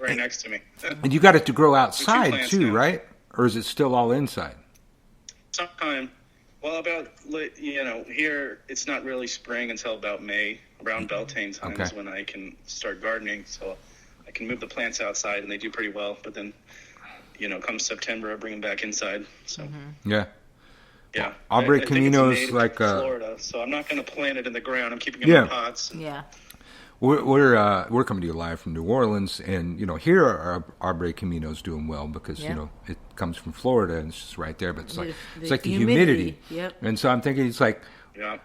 right next to me. And you got it to grow outside plants too, now. right? Or is it still all inside? Sometime, well, about, here it's not really spring until about May. Around Beltane time is when I can start gardening. So I can move the plants outside, and they do pretty well. But then, come September, I bring them back inside. So Yeah. yeah, Aubrey I think it's Camino's native like to Florida, so I'm not going to plant it in the ground. I'm keeping it Yeah. in pots. Yeah. We're coming to you live from New Orleans, and here our Aubrey Camino's doing well because it comes from Florida and it's just right there. But it's like the humidity. Yep. And so I'm thinking it's like Yeah.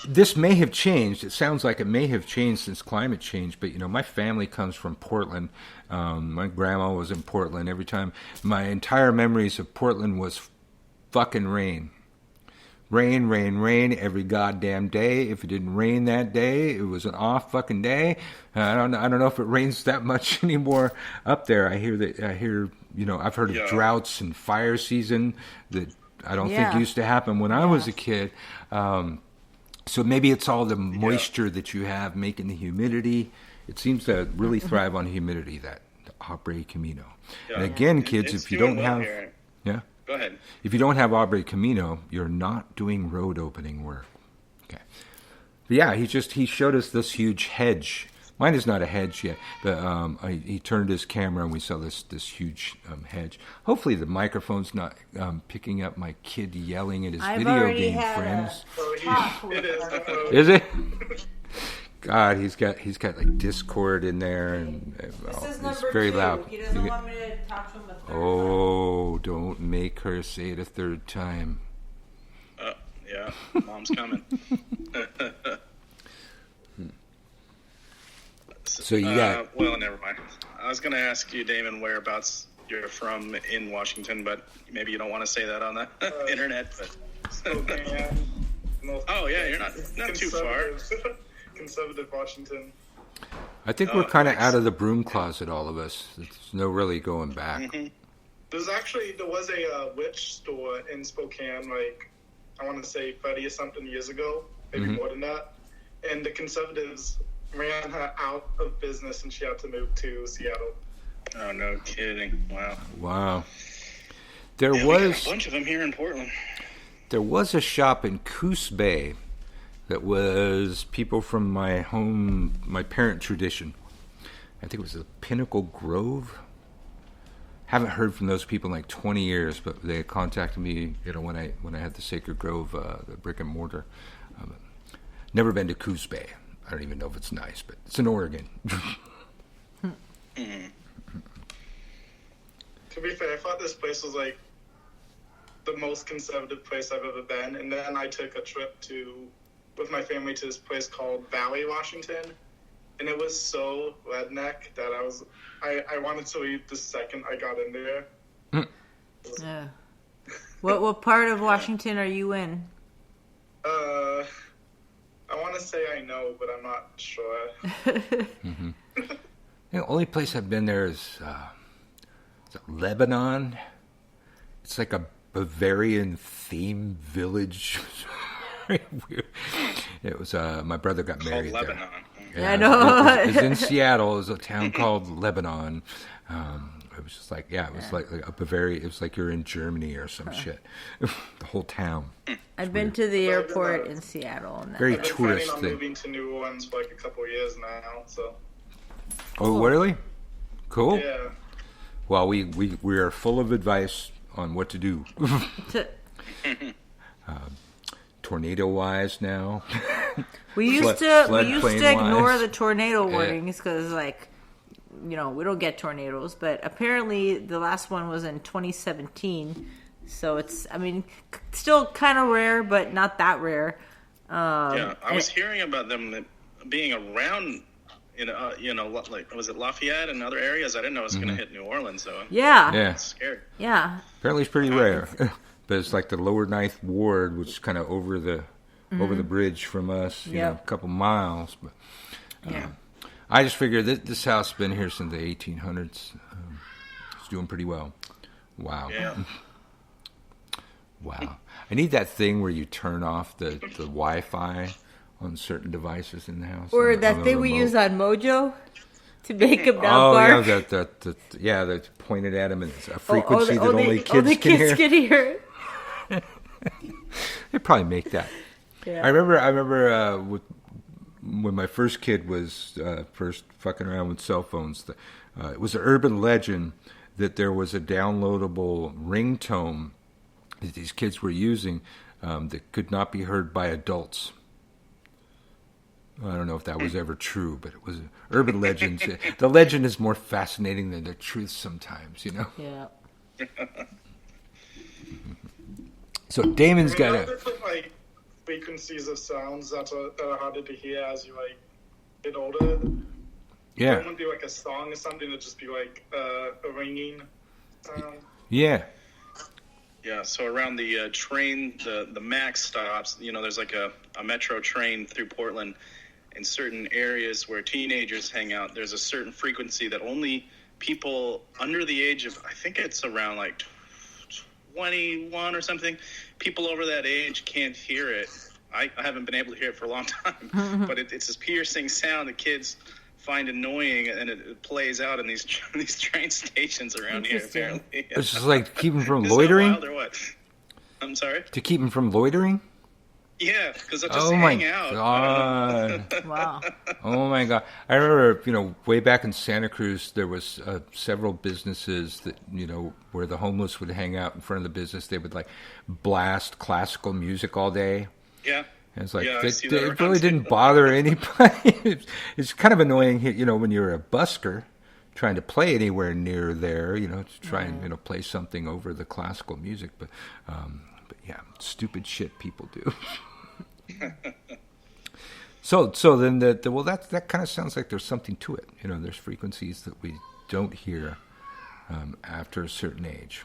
This may have changed. It sounds like it may have changed since climate change. But my family comes from Portland. My grandma was in Portland. Every time, my entire memories of Portland was fucking rain. Rain, rain, rain every goddamn day. If it didn't rain that day, it was an off fucking day. I don't know if it rains that much anymore up there. I've heard of droughts and fire season that I don't think used to happen when I was a kid. So maybe it's all the moisture that you have making the humidity. It seems to really thrive on humidity, the Aubrey Camino. Yeah. And again, kids, if you don't have... Here. Yeah? Go ahead. If you don't have Aubrey Camino, you're not doing road opening work. Okay. But yeah, he showed us this huge hedge. Mine is not a hedge yet, but he turned his camera and we saw this huge hedge. Hopefully the microphone's not picking up my kid yelling at his video game friends. Is it? God, he's got like Discord in there, and it's very loud. He doesn't want me to talk to him a third time. Oh, don't make her say it a third time. Yeah, Mom's coming. So you got... well, never mind. I was going to ask you, Damon, whereabouts you're from in Washington, but maybe you don't want to say that on the internet. But... oh, yeah, you're not too far. Conservative Washington. I think we're kind of out of the broom closet, all of us. There's no really going back. Mm-hmm. There was a witch store in Spokane, like, I want to say 30 or something years ago, maybe more than that. And the conservatives ran her out of business and she had to move to Seattle. Oh, no kidding. Wow. We got a bunch of them here in Portland. There was a shop in Coos Bay that was people from my parent tradition. I think it was the Pinnacle Grove. Haven't heard from those people in like 20 years, but they contacted me, when I had the Sacred Grove, the brick and mortar. Never been to Coos Bay. I don't even know if it's nice, but it's in Oregon. To be fair, I thought this place was like the most conservative place I've ever been, and then I took a trip with my family to this place called Valley, Washington, and it was so redneck that I wanted to leave the second I got in there. Yeah. What part of Washington are you in? I want to say I know, but I'm not sure. The only place I've been there is Lebanon. It's like a Bavarian theme village. Very weird. It was my brother got married there. Lebanon. Yeah, I know. It was in Seattle. It was a town called Lebanon. It was just like, it was like a Bavaria. It was like you're in Germany or some shit. The whole town. I've been to the airport in Seattle. And very I've tourist been planning on thing. moving to New Orleans for like a couple of years now, so. Oh, really? Cool. Yeah. Well, we are full of advice on what to do. Tornado-wise now. We used to ignore wise. the tornado warnings because, we don't get tornadoes. But apparently, the last one was in 2017, so it's, still kind of rare, but not that rare. I was hearing about them being around. Like, was it Lafayette and other areas? I didn't know it was going to hit New Orleans, so Yeah. Yeah. I'm scared. Yeah. Apparently, it's pretty rare. But it's like the lower Ninth Ward, which is kind of over the bridge from us, a couple miles. But I just figured that this house has been here since the 1800s. It's doing pretty well. Wow. Yeah. Wow. I need that thing where you turn off the Wi-Fi on certain devices in the house. Or on that the thing we remote. use on Mojo to make him not bark. Yeah, that pointed at him and it's a frequency that only kids can hear. They probably make that. Yeah. I remember when my first kid was first fucking around with cell phones. It was an urban legend that there was a downloadable ringtone that these kids were using that could not be heard by adults. I don't know if that was ever true, but it was urban legends. The legend is more fascinating than the truth sometimes, you know? Yeah. So Damon's got a... different, like, frequencies of sounds that are harder to hear as you, like, get older. Yeah. It wouldn't be like a song or something. It'd just be like a ringing sound. Yeah. Yeah, so around the train, the MAX stops, you know, there's like a metro train through Portland. In certain areas where teenagers hang out, there's a certain frequency that only people under the age of, I think it's around like 21 or something, people over that age can't hear it. I haven't been able to hear it for a long time, but it's this piercing sound that kids find annoying, and it plays out in these train stations around here, apparently. It's just like to keep them from loitering? Is that wild or what? I'm sorry? To keep them from loitering? Yeah, because they'll just hang out. God. Wow. Oh my God. I remember, you know, way back in Santa Cruz, there was several businesses that, you know, where the homeless would hang out in front of the business. They would like blast classical music all day. Yeah. And it's like, it really didn't bother anybody. It's kind of annoying, you know, when you're a busker trying to play anywhere near there, you know, to try and, you know, play something over the classical music. But yeah, stupid shit people do. So then that kind of sounds like there's something to it. You know, there's frequencies that we don't hear after a certain age.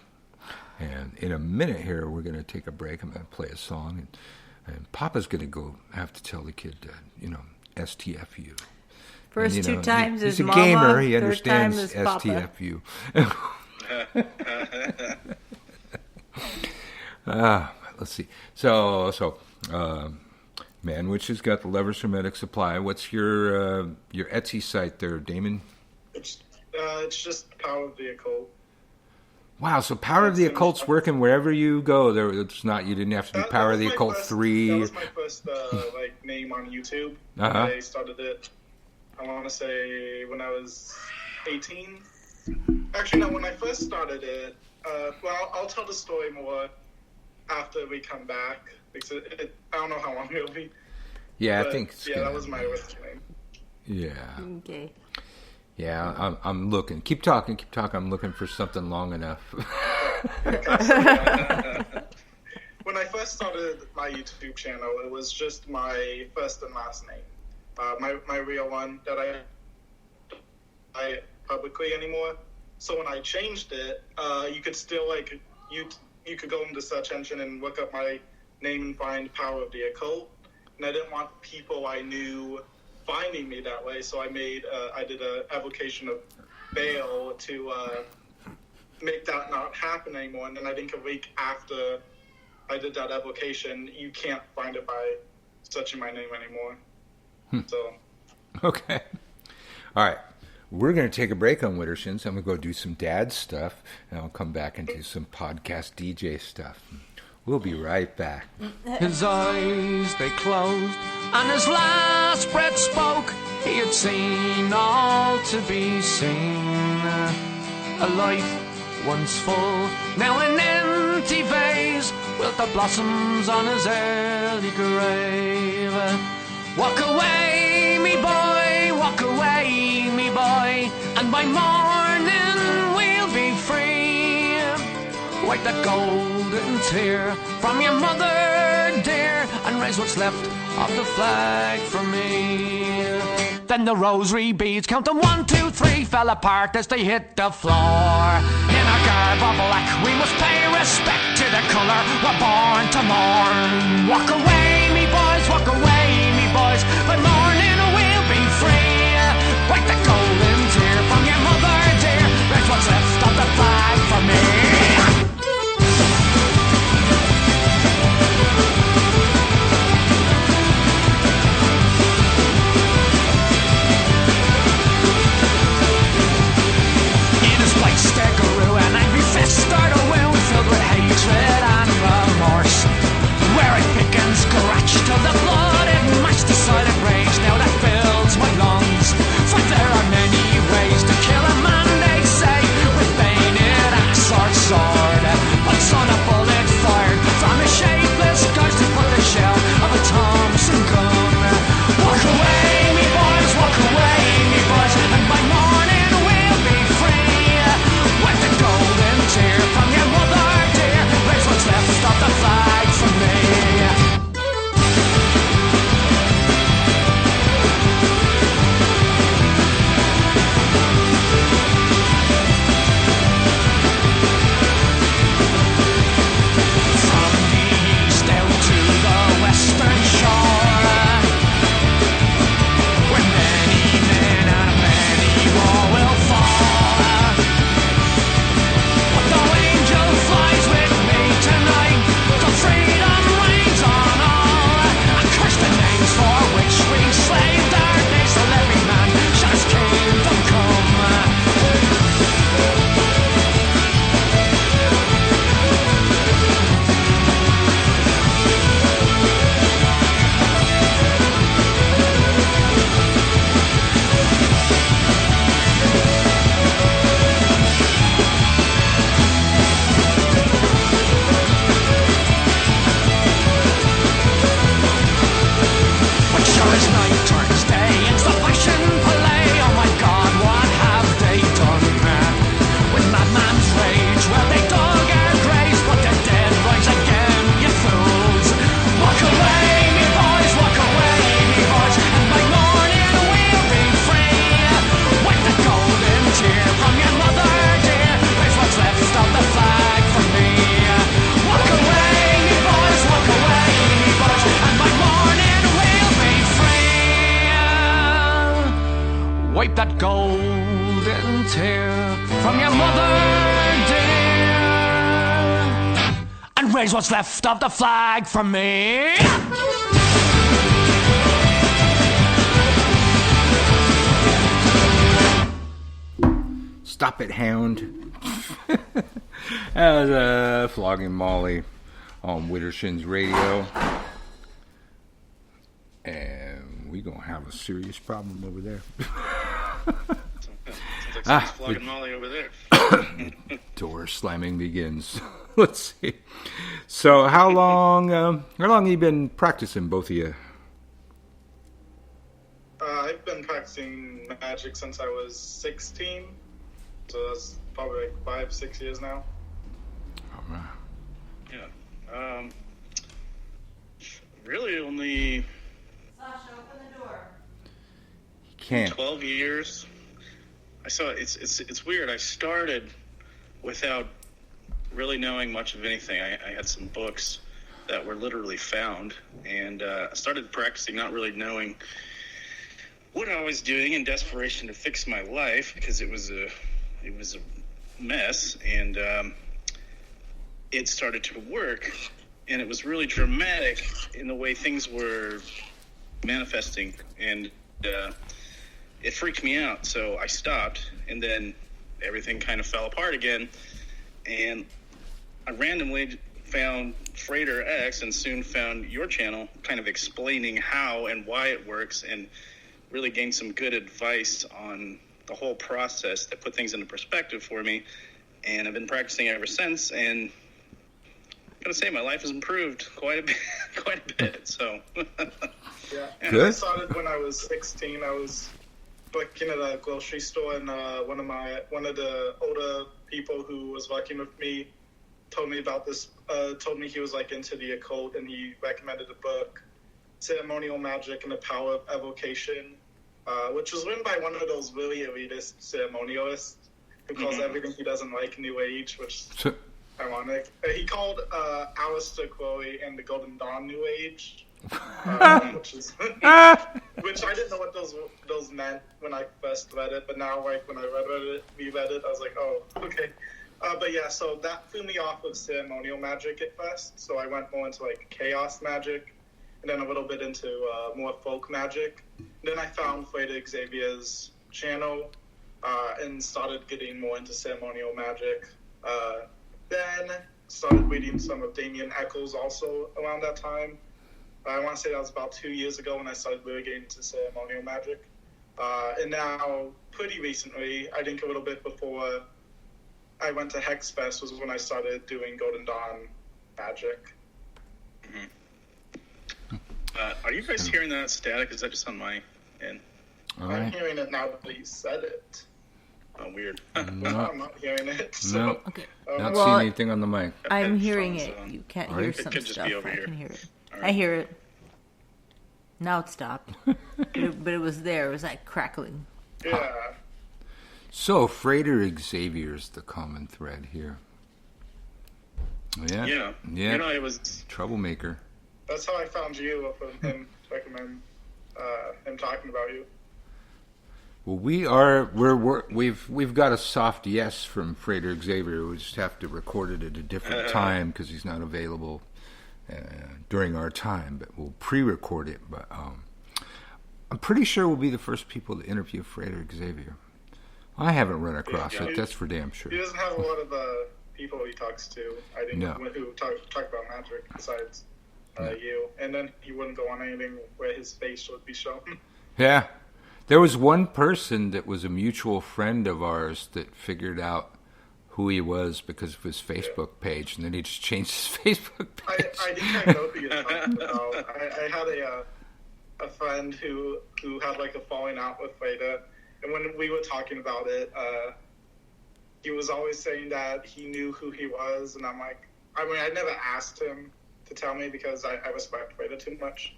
And in a minute here, we're going to take a break. I'm going to play a song, and Papa's going to have to tell the kid, you know, STFU. First and, you know, two times he's is a mama, gamer. He third understands time is STFU. Let's see. So ManWitch has got the Levers Hermetic Supply. What's your Etsy site there, Damon? It's just Power of the Occult. Wow, so Power of the Occult's working wherever you go. It's not, you didn't have to do Power of the Occult 3. That was my first like name on YouTube. I started it, I want to say, when I was 18. Actually, no, when I first started it, well, I'll tell the story more after we come back, because I don't know how long it'll be. Yeah, but, I think. Yeah, that was my original name. Yeah. Okay. Yeah, I'm looking. Keep talking. I'm looking for something long enough. Okay, so, when I first started my YouTube channel, it was just my first and last name. My real one that I publicly anymore. So when I changed it, you could still like you could go into the search engine and look up my name and find Power of the Occult. And I didn't want people I knew finding me that way, so I did an application of bail to make that not happen anymore. And then I think a week after I did that application, you can't find it by searching my name anymore. So. Okay. All right. We're going to take a break on Wittershins. I'm going to go do some dad stuff, and I'll come back and do some podcast DJ stuff. We'll be right back. His eyes, they closed, and his last breath spoke. He had seen all to be seen. A life once full, now an empty vase, with the blossoms on his early grave. Walk away, me boy, walk away, me boy, and by morning we'll be free. Wipe that golden tear from your mother dear, and raise what's left of the flag for me. Then the rosary beads, counting 1, 2, 3, fell apart as they hit the floor. In our garb of black, we must pay respect to the colour we're born to mourn. Walk away, me boys, walk away, me boys, by morning we'll be free. Wipe the golden tear from your mother dear, raise what's left of the flag for me. didn't hear from your mother, dear. And raise what's left of the flag for me. Stop it, hound. That was Flogging Molly on Widdershins Radio. And we're going to have a serious problem over there. Sounds like Flogging Molly over there. Door slamming begins. Let's see. So how long have you been practicing, both of you? I've been practicing magic since I was 16. So that's probably like 5-6 years now. All right. Yeah. Really only Sasha, open the door. You can't. 12 years. I saw it's weird. I started without really knowing much of anything. I had some books that were literally found, and I started practicing not really knowing what I was doing in desperation to fix my life, because it was a mess, and it started to work, and it was really dramatic in the way things were manifesting, and it freaked me out. So I stopped, and then everything kind of fell apart again, and I randomly found Freighter X and soon found your channel, kind of explaining how and why it works, and really gained some good advice on the whole process that put things into perspective for me. And I've been practicing ever since, and I'm gonna say my life has improved quite a bit. So Yeah. And Good. I started when I was 16. I was working at a grocery store, and one of the older people who was working with me told me about this. Told me he was like into the occult, and he recommended a book, Ceremonial Magic and the Power of Evocation, which was written by one of those really elitist ceremonialists who calls everything he doesn't like New Age, which is ironic. He called Aleister Crowley and the Golden Dawn New Age, which is which I didn't know what those meant when I first read it, but now like when I reread it, I was like, oh, okay. But yeah, so that threw me off of ceremonial magic at first. So I went more into like chaos magic, and then a little bit into more folk magic. Then I found Freighter Xavier's channel and started getting more into ceremonial magic. Then started reading some of Damien Eccles also around that time. I want to say that was about 2 years ago when I started really getting into ceremonial magic. And now, pretty recently, I think a little bit before I went to Hex Fest was when I started doing Golden Dawn magic. are you guys hearing that static? Is that just on my end? All I'm right. hearing it now that you said it. Oh, weird. No, I'm not hearing it. So, no, Okay. not Well, seeing anything on the mic. I'm hearing it. Headphones on. You can't Alright. hear It some could just stuff. be over I here. can hear it. Alright. I hear it. Now it stopped. but it was there. It was like crackling. Yeah. So, Freighter Xavier's the common thread here. Yeah. Yeah. Yeah. You know, it was. Troublemaker. That's how I found you, up with him recommend him talking about you. Well, we've got a soft yes from Freighter Xavier. We just have to record it at a different time because he's not available during our time. But we'll pre-record it. But I'm pretty sure we'll be the first people to interview Freighter Xavier. I haven't run across it. That's for damn sure. He doesn't have a lot of people he talks to, I think, No. who talk about magic besides you. And then he wouldn't go on anything where his face would be shown. Yeah. There was one person that was a mutual friend of ours that figured out who he was because of his Facebook page, and then he just changed his Facebook page. I think I know who you're talking about. I had a friend who had like a falling out with Freighter, and when we were talking about it, he was always saying that he knew who he was, and I'm like, I mean, I never asked him to tell me because I respect Freighter too much.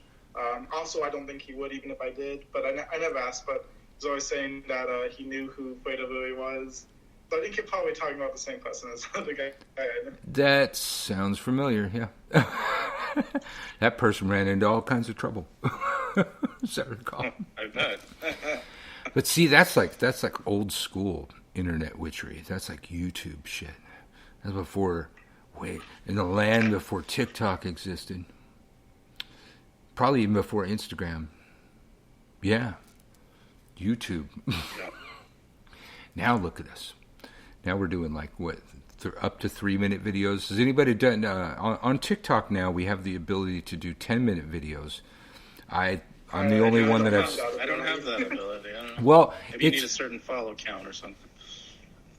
Also, I don't think he would even if I did, but I never asked, but he was always saying that he knew who Freighter really was. So I think you're probably talking about the same person as the guy I know. That sounds familiar, yeah. That person ran into all kinds of trouble, as I recall. I bet. But see, that's like old school internet witchery. That's like YouTube shit. That's before, in the land before TikTok existed. Probably even before Instagram. Yeah. YouTube. Now look at us. Now we're doing like what? Up to 3-minute videos. Has anybody done on TikTok now? We have the ability to do 10-minute videos. I'm the only one that I've. I don't have that ability. I don't know. Well, maybe you need a certain follow count or something.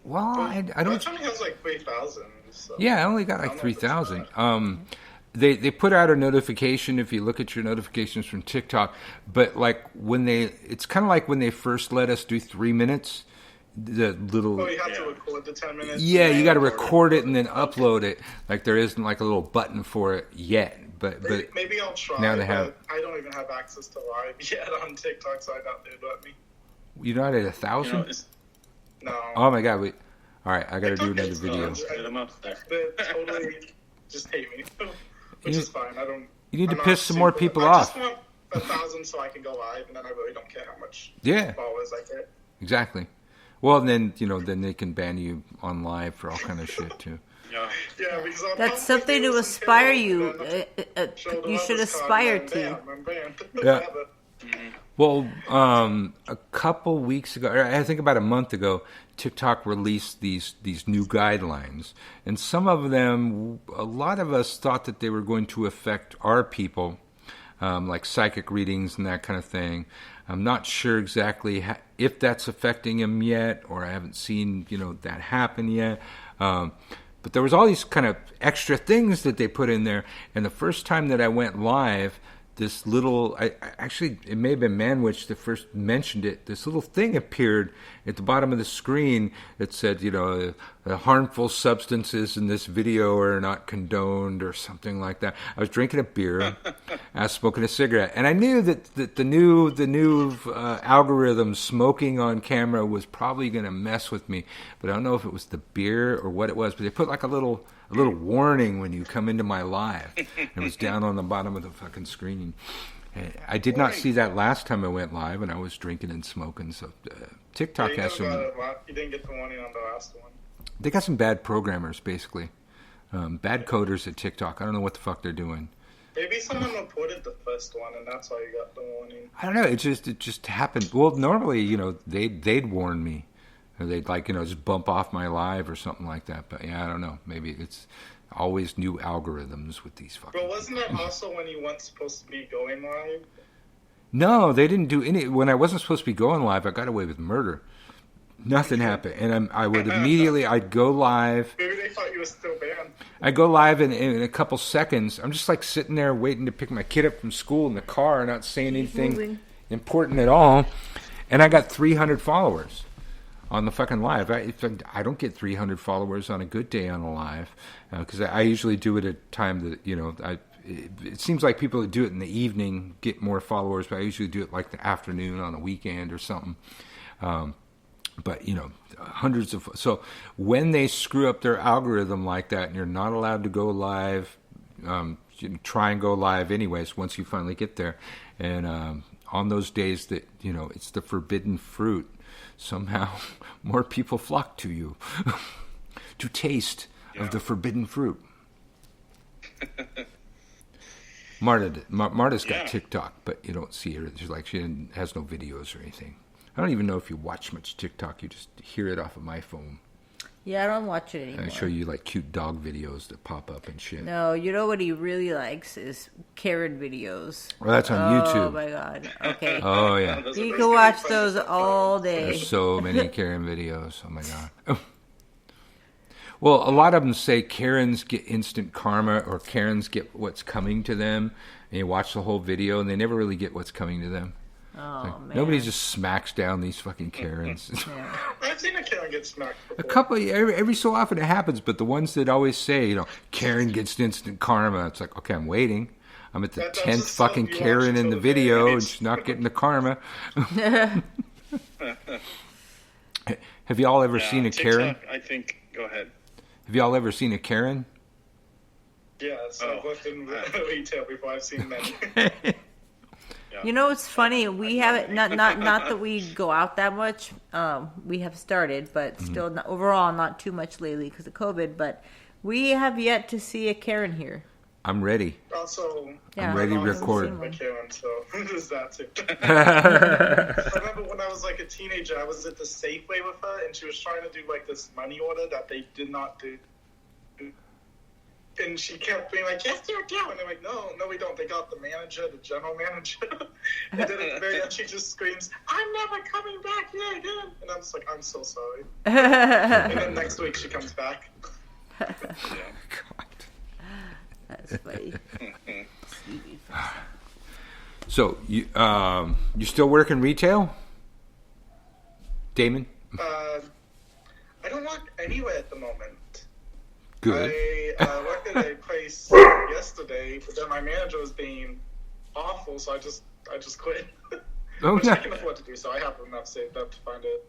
Well, I don't. My has like 3,000. So. Yeah, I only got like 3,000. They put out a notification if you look at your notifications from TikTok, but like it's kind of like when they first let us do 3 minutes. The little. Oh, you have to record the 10 minutes. Yeah, you got to record it and then upload it. Like there isn't like a little button for it yet, but maybe I'll try. Now they have. I don't even have access to live yet on TikTok, so I doubt they'd let me. You're not at 1,000? No. Oh my god! All right, I got to do another video. Get them up there. They totally just hate me, which is fine. I don't. You need to piss some more people off. I just want 1,000 so I can go live, and then I really don't care how much followers I get. Exactly. Well, then then they can ban you on live for all kind of shit too. Yeah, because that's something to aspire you. You should aspire to. Yeah. Well, a couple weeks ago, or I think about a month ago, TikTok released these new guidelines, and some of them, a lot of us thought that they were going to affect our people, like psychic readings and that kind of thing. I'm not sure exactly if that's affecting him yet, or I haven't seen that happen yet. But there was all these kind of extra things that they put in there. And the first time that I went live, this little, actually, it may have been ManWitch that first mentioned it. This little thing appeared at the bottom of the screen that said, the harmful substances in this video are not condoned or something like that. I was drinking a beer, I was smoking a cigarette, and I knew that the new algorithm smoking on camera was probably going to mess with me. But I don't know if it was the beer or what it was. But they put like a little warning when you come into my live. It was down on the bottom of the fucking screen. I did not see that last time I went live, and I was drinking and smoking. So TikTok has some. You didn't get the warning on the last one. They got some bad programmers, basically. Bad coders at TikTok. I don't know what the fuck they're doing. Maybe someone reported the first one, and that's why you got the warning. I don't know. It just happened. Well, normally, they'd warn me. Or they'd just bump off my live or something like that. But yeah, I don't know. Maybe it's always new algorithms with these fucking. But wasn't that also when you weren't supposed to be going live? No, they didn't do any. When I wasn't supposed to be going live, I got away with murder. Nothing happened, and I would immediately. I'd go live. Maybe they thought you were still banned. I'd go live in a couple seconds. I'm just like sitting there waiting to pick my kid up from school in the car, not saying anything important at all, and I got 300 followers. On the fucking live. I don't get 300 followers on a good day on a live because I usually do it at a time that it seems like people that do it in the evening get more followers, but I usually do it like the afternoon on a weekend or something. But hundreds of. So when they screw up their algorithm like that, and you're not allowed to go live, try and go live anyways once you finally get there, and on those days that it's the forbidden fruit. Somehow more people flock to you to taste of the forbidden fruit. Marta's got TikTok, but you don't see her. She has no videos or anything. I don't even know if you watch much TikTok. You just hear it off of my phone. Yeah, I don't watch it anymore. I show you like cute dog videos that pop up and shit. No, you know what he really likes is Karen videos. Well, that's on YouTube. Oh my god. Okay. Oh yeah. You can watch those all day. There's so many Karen videos. Oh my god. Well, a lot of them say Karens get instant karma or Karens get what's coming to them, and you watch the whole video and they never really get what's coming to them. Oh, man. Nobody just smacks down these fucking Karens. Yeah. I've seen a Karen get smacked before. A couple, every so often it happens, but the ones that always say, Karen gets instant karma, it's like, okay, I'm waiting. I'm at the 10th fucking Karen in the video, and she's not getting the karma. Have y'all ever seen a Karen? I think, go ahead. Have y'all ever seen a Karen? Yes, I've worked in retail before. I've seen many. You know, it's funny. We haven't not that we go out that much. We have started, but still not, overall not too much lately because of COVID. But we have yet to see a Karen here. I'm ready. Also, I'm ready to record. Karen, so there's that too. I remember when I was like a teenager, I was at the Safeway with her, and she was trying to do like this money order that they did not do. And she kept being like, yes, you do. And I'm like, no, we don't. They got the manager, the general manager. And then at the very end, she just screams, I'm never coming back here again. And I'm just like, I'm so sorry. And then next week, she comes back. God. That's funny. So, you still work in retail? Damon? I don't work anywhere at the moment. Good. I worked at a place yesterday, but then my manager was being awful, so I just quit. Oh, Which no. I can afford to do, so I have enough saved up to find a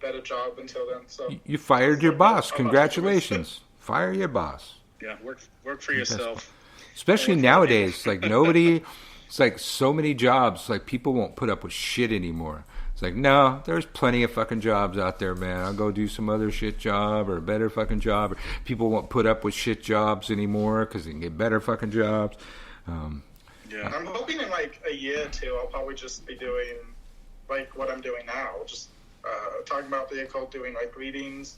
better job until then. So You fired your boss. Congratulations. Fire your boss. Yeah, work for yourself. Especially nowadays, like nobody, it's like so many jobs, like people won't put up with shit anymore. It's like, no, there's plenty of fucking jobs out there, man. I'll go do some other shit job or a better fucking job. People won't put up with shit jobs anymore because they can get better fucking jobs. Yeah. I'm hoping in like a year or two, I'll probably just be doing like what I'm doing now, just talking about the occult, doing like readings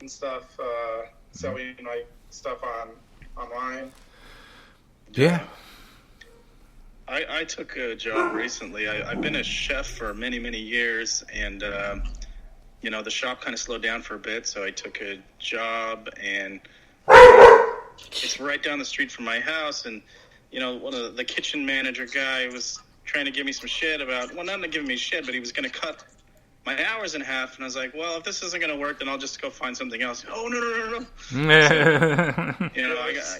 and stuff, selling like stuff online. Yeah. I took a job recently. I've been a chef for many, many years, and, the shop kind of slowed down for a bit, so I took a job, and it's right down the street from my house, and, one of the kitchen manager guy was trying to give me some shit about, well, not giving me shit, but he was going to cut my hours in half, and I was like, well, if this isn't going to work, then I'll just go find something else. Oh, no. So,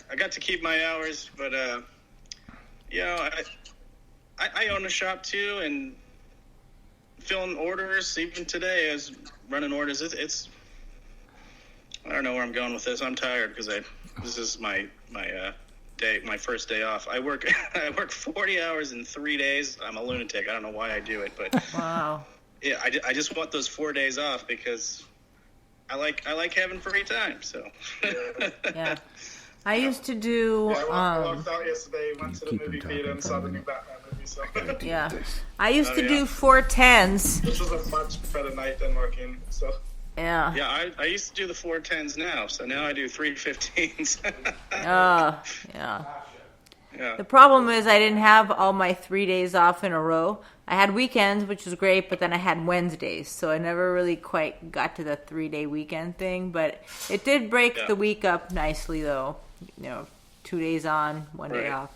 I got to keep my hours, but, I own a shop too, and filling orders. Even today, I was running orders. It's I don't know where I'm going with this. I'm tired because this is my day, my first day off. I work 40 hours in 3 days. I'm a lunatic. I don't know why I do it, but Wow. Yeah, I just want those 4 days off because I like having free time. So Yeah. I used to do. I walked out yesterday, went to the movie theater, and saw the new Batman movie. So Yeah. I used to do 410s. which was a much better night than working. So Yeah. yeah, I used to do the 410s now, so now I do 315s. Yeah. Yeah. The problem is I didn't have all my 3 days off in a row. I had weekends, which was great, but then I had Wednesdays, so I never really quite got to the 3-day weekend thing. But it did break the week up nicely, though. 2 days on, 1 day Right. off.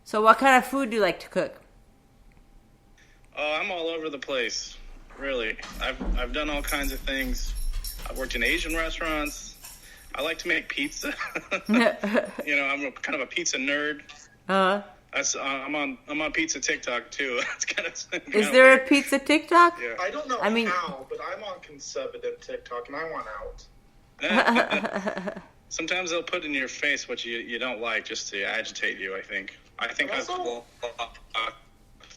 So what kind of food do you like to cook? Oh, I'm all over the place. Really, I've done all kinds of things. I've worked in Asian restaurants. I like to make pizza. I'm kind of a pizza nerd. I'm on pizza TikTok too. It's kind of. Is there a pizza TikTok? Yeah. I don't know how, but I'm on conservative TikTok, and I want out. Sometimes they'll put in your face what you don't like just to agitate you. I think I've Also,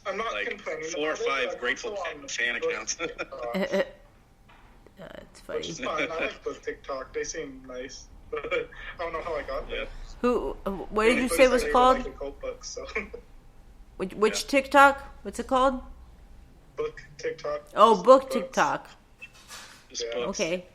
I'm not like complaining 4 or about it, 5 but I'm Grateful also on fan book accounts. TikTok, It's which is funny. fine. I like book TikTok. They seem nice. But I don't know how I got there. What did you say it was They called? like occult books, so. Which TikTok? What's it called? Book TikTok. Oh, Just book books. TikTok. Just Yeah. books. Okay.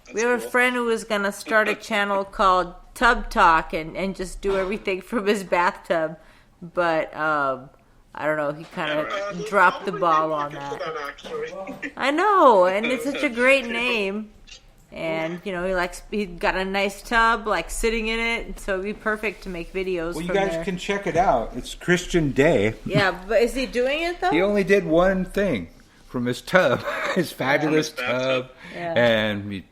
That's We have a cool. friend who was going to start a channel called Tub Talk and just do everything from his bathtub. But, I don't know, he kind of Yeah, dropped the ball on Looking for that. actually. I know, and it's such a great name. And, he got a nice tub, sitting in it. So it'd be perfect to make videos Well, you from guys there. can check it out. It's Christian Day. Yeah, but is he doing it, though? He only did one thing from his tub, his fabulous From his bathtub. tub, Yeah. and he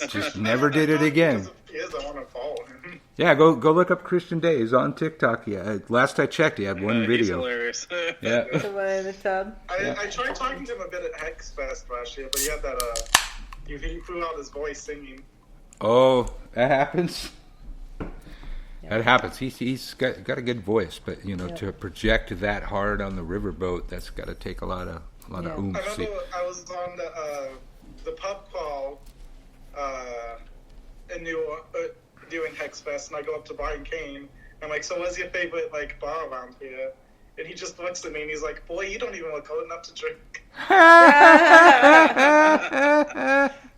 just never did it again. If he is, I want to follow him. Yeah, go look up Christian Day. He's on TikTok. Yeah, last I checked, he had one He's video. hilarious. Yeah. The one in the tub? I tried talking to him a bit at Hex Fest last year, but he had that, he threw out his voice singing. Oh, that happens. That happens. He's got a good voice, but to project that hard on the riverboat, that's got to take a lot of oomph. I remember I was on the pub crawl in doing Hexfest, and I go up to Brian Kane. And I'm like, "So, what's your favorite bar around here?" And he just looks at me and he's like, "Boy, you don't even look old enough to drink."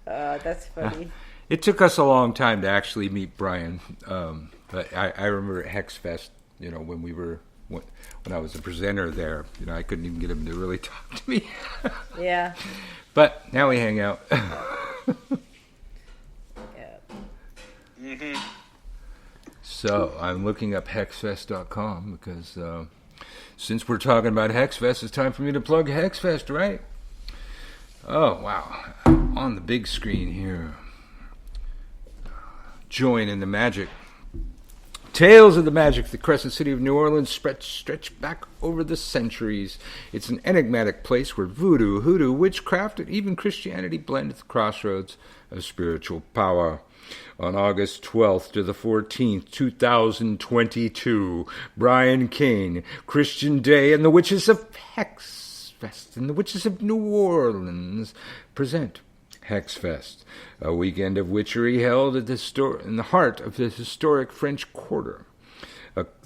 That's funny. It took us a long time to actually meet Brian. But I remember at Hexfest, when I was a presenter there, I couldn't even get him to really talk to me. Yeah. But now we hang out. Yeah. Mm-hmm. So I'm looking up hexfest.com because since we're talking about Hexfest, it's time for me to plug Hexfest, right? Oh, wow. On the big screen here. Join in the magic. Tales of the magic, the Crescent City of New Orleans stretch back over the centuries. It's an enigmatic place where voodoo, hoodoo, witchcraft, and even Christianity blend at the crossroads of spiritual power. On August 12th to the 14th, 2022, Brian Kane, Christian Day, and the Witches of Hexfest and the Witches of New Orleans present Hexfest, a weekend of witchery held at in the heart of the historic French Quarter.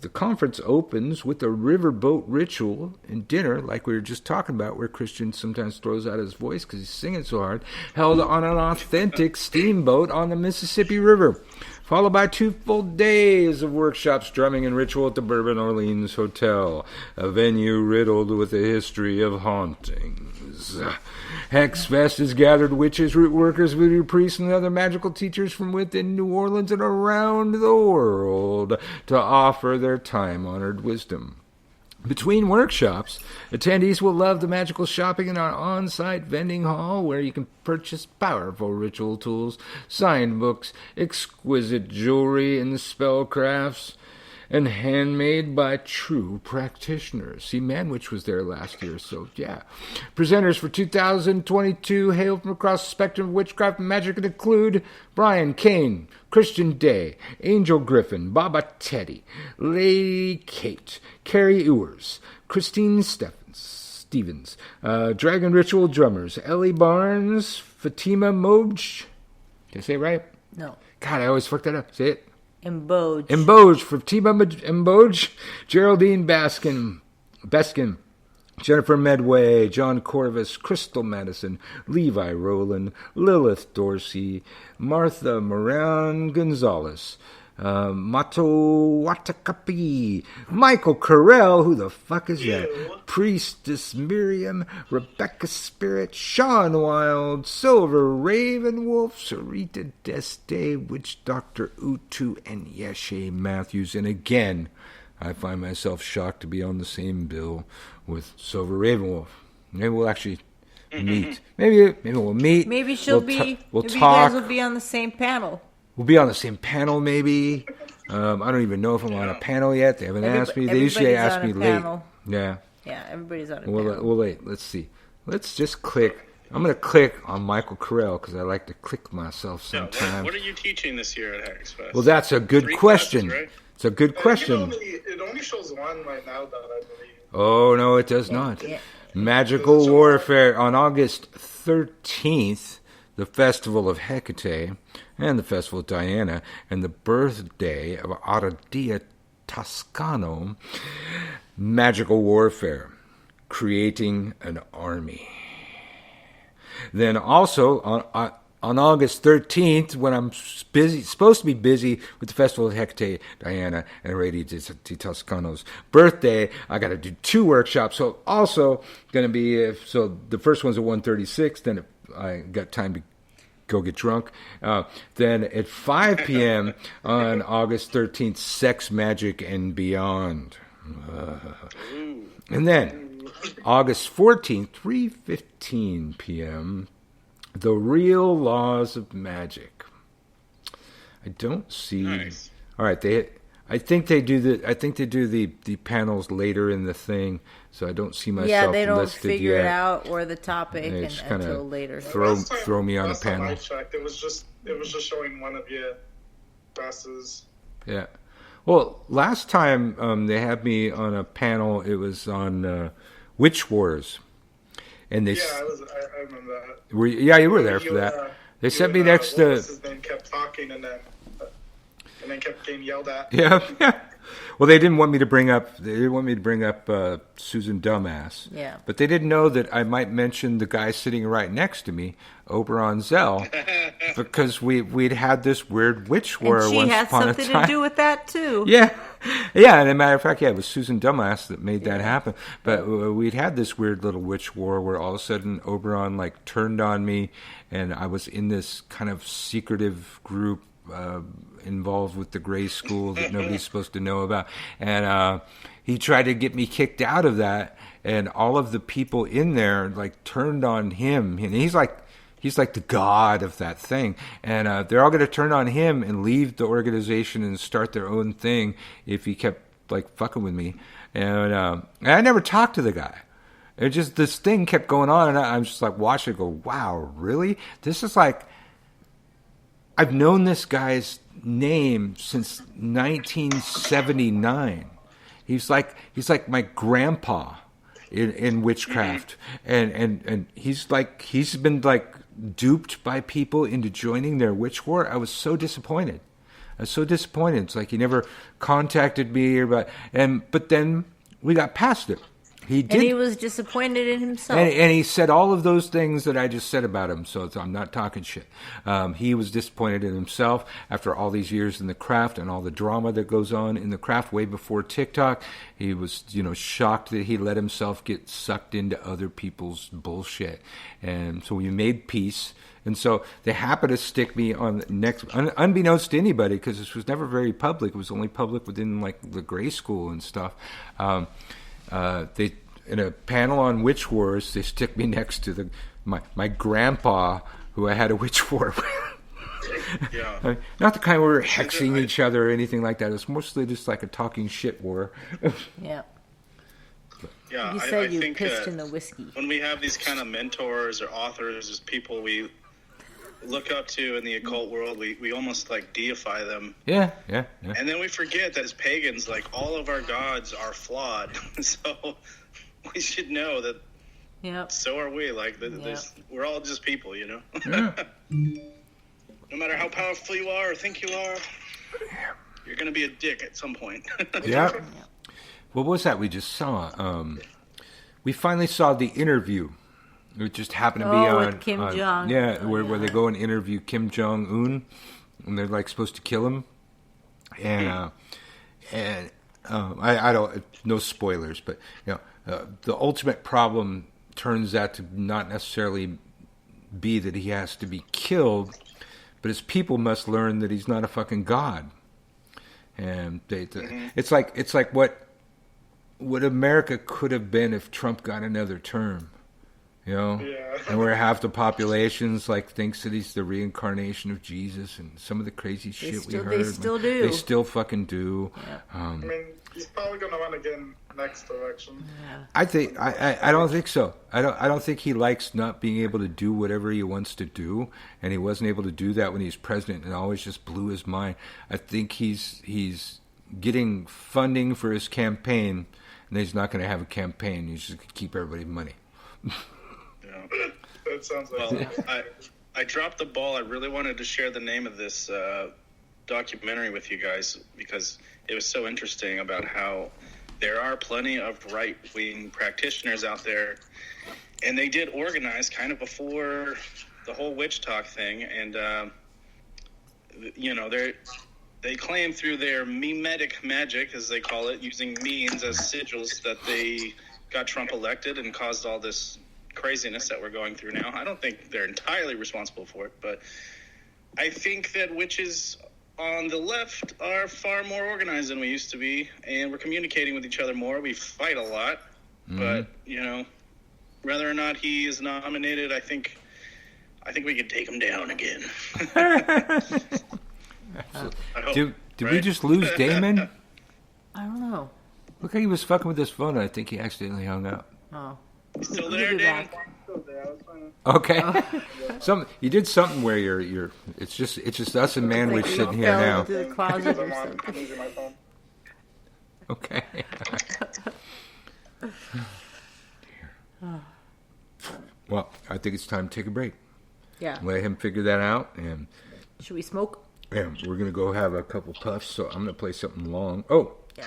The conference opens with a riverboat ritual and dinner, like we were just talking about, where Christian sometimes throws out his voice because he's singing so hard, held on an authentic steamboat on the Mississippi River, followed by 2 full days of workshops, drumming, and ritual at the Bourbon Orleans Hotel, a venue riddled with a history of hauntings. Hexfest has gathered witches, root workers, voodoo priests, and other magical teachers from within New Orleans and around the world to offer their time-honored wisdom. Between workshops, attendees will love the magical shopping in our on-site vending hall where you can purchase powerful ritual tools, signed books, exquisite jewelry and spellcrafts, and handmade by true practitioners. See, ManWitch was there last year, so yeah. Presenters for 2022 hail from across the spectrum of witchcraft and magic and include Brian Kane, Christian Day, Angel Griffin, Baba Teddy, Lady Kate, Carrie Ewers, Christine Stevens, Dragon Ritual Drummers, Ellie Barnes, Fatima Moj. Did I say it right? No. God, I always fuck that up. Say it. Emboj, Fatima Emboj, Geraldine Beskin, Jennifer Medway, John Corvus, Crystal Madison, Levi Rowland, Lilith Dorsey, Martha Moran Gonzalez, Mato Watakapi, Michael Carell, who the fuck is that? Priestess Miriam, Rebecca Spirit, Sean Wild, Silver Ravenwolf, Sarita Deste, Witch Doctor Utu, and Yeshe Matthews. And again, I find myself shocked to be on the same bill with Silver Ravenwolf. Maybe we'll actually meet. Maybe we'll meet. Maybe she'll maybe you talk. guys will be on the same panel. We'll be on the same panel, maybe. I don't even know if I'm on a panel yet. They haven't asked me. They usually ask me late. Yeah. Yeah, everybody's on a panel. Well, wait. Let's see. Let's just click. I'm going to click on Michael Carell because I like to click myself sometimes. What are you teaching this year at Hexfest? Well, that's a good question. Classes, right? It's a good question. It only shows one right now, though, I believe. Oh, no, it does not. Magical Warfare on August 13th. The Festival of Hecate, and the Festival of Diana, and the birthday of Aradia Toscano, Magical Warfare, Creating an Army. Then also, on August 13th, when I'm supposed to be busy with the Festival of Hecate, Diana, and Aradia di Toscano's birthday, I got to do 2 workshops. So also going to be, so the first one's at 1:36, then I got time to go get drunk. Then at 5 p.m. on August 13th, Sex, Magic, and Beyond. And then August 14th, 3:15 p.m., The Real Laws of Magic. I don't see... Nice. All right, I think they do the panels later in the thing, so I don't see myself listed yet. Yeah, they don't figure it out or the topic until later. Throw me on a panel. Last time I checked, it was just showing one of your classes. Yeah. Well, last time they had me on a panel, it was on Witch Wars. And they I remember that. you were there for that. They sent me next to... His name kept talking and then kept getting yelled at. Yeah. Well, they didn't want me to bring up Susan Dumbass. Yeah. But they didn't know that I might mention the guy sitting right next to me, Oberon Zell, because we'd had this weird witch war once upon a time. And she had something to do with that too. Yeah. Yeah, and as a matter of fact, it was Susan Dumbass that made that happen. But we'd had this weird little witch war where all of a sudden Oberon turned on me, and I was in this kind of secretive group involved with the Gray School that nobody's supposed to know about. And he tried to get me kicked out of that, and all of the people in there turned on him. And he's like the god of that thing. And they're all going to turn on him and leave the organization and start their own thing if he kept fucking with me. And I never talked to the guy. It just, this thing kept going on, and I'm just watching it go, wow, really? This is I've known this guy's name since 1979. He's like my grandpa in witchcraft, and he's been duped by people into joining their witch war. I was so disappointed. It's like he never contacted me but then we got past it. He did, and he was disappointed in himself. And he said all of those things that I just said about him, so I'm not talking shit. He was disappointed in himself after all these years in the craft and all the drama that goes on in the craft way before TikTok. He was, shocked that he let himself get sucked into other people's bullshit. And so we made peace. And so they happened to stick me on the next, unbeknownst to anybody, because this was never very public. It was only public within the Gray School and stuff. They, in a panel on witch wars, they stick me next to my grandpa, who I had a witch war with. Yeah. Not the kind where we're hexing each other or anything like that. It's mostly just like a talking shit war. Yeah. Yeah, You said you think, pissed in the whiskey. When we have these kind of mentors or authors as people we look up to in the occult world, we almost deify them. Yeah. And then we forget that as pagans, all of our gods are flawed. So we should know that. Yep. So are we. We're all just people, Yeah. No matter how powerful you are or think you are, you're going to be a dick at some point. Yeah. What was that we just saw? We finally saw The Interview. It just happened to be on with Kim Jong. Yeah, where they go and interview Kim Jong Un, and they're supposed to kill him. And I don't, no spoilers, but the ultimate problem turns out to not necessarily be that he has to be killed, but his people must learn that he's not a fucking god. And it's like what America could have been if Trump got another term. Yeah. And where half the population's thinks that he's the reincarnation of Jesus, and some of the crazy shit we heard. They still do. They still fucking do. Yeah. He's probably going to win again next election. Yeah. I don't think so. I don't think he likes not being able to do whatever he wants to do, and he wasn't able to do that when he was president, and it always just blew his mind. I think he's getting funding for his campaign, and he's not going to have a campaign. He's just going to keep everybody money. That sounds like I dropped the ball. I really wanted to share the name of this documentary with you guys because it was so interesting about how there are plenty of right-wing practitioners out there, and they did organize kind of before the whole witch talk thing, and they claim through their memetic magic, as they call it, using memes as sigils, that they got Trump elected and caused all this craziness that we're going through now. I don't think they're entirely responsible for it, but I think that witches on the left are far more organized than we used to be, and we're communicating with each other more. We fight a lot, but whether or not he is nominated, I think we could take him down again. Did we just lose Damon? I don't know. Look how he was fucking with his phone, and I think he accidentally hung up. Oh. Still there, Dan? Okay. You did something where you're. It's just us and ManWitch sitting here now. Into the closet or I'm something. using my phone. Okay. Well, I think it's time to take a break. Yeah. Let him figure that out, and Should we smoke? we're gonna go have a couple puffs. So I'm gonna play something long. Oh, Yeah.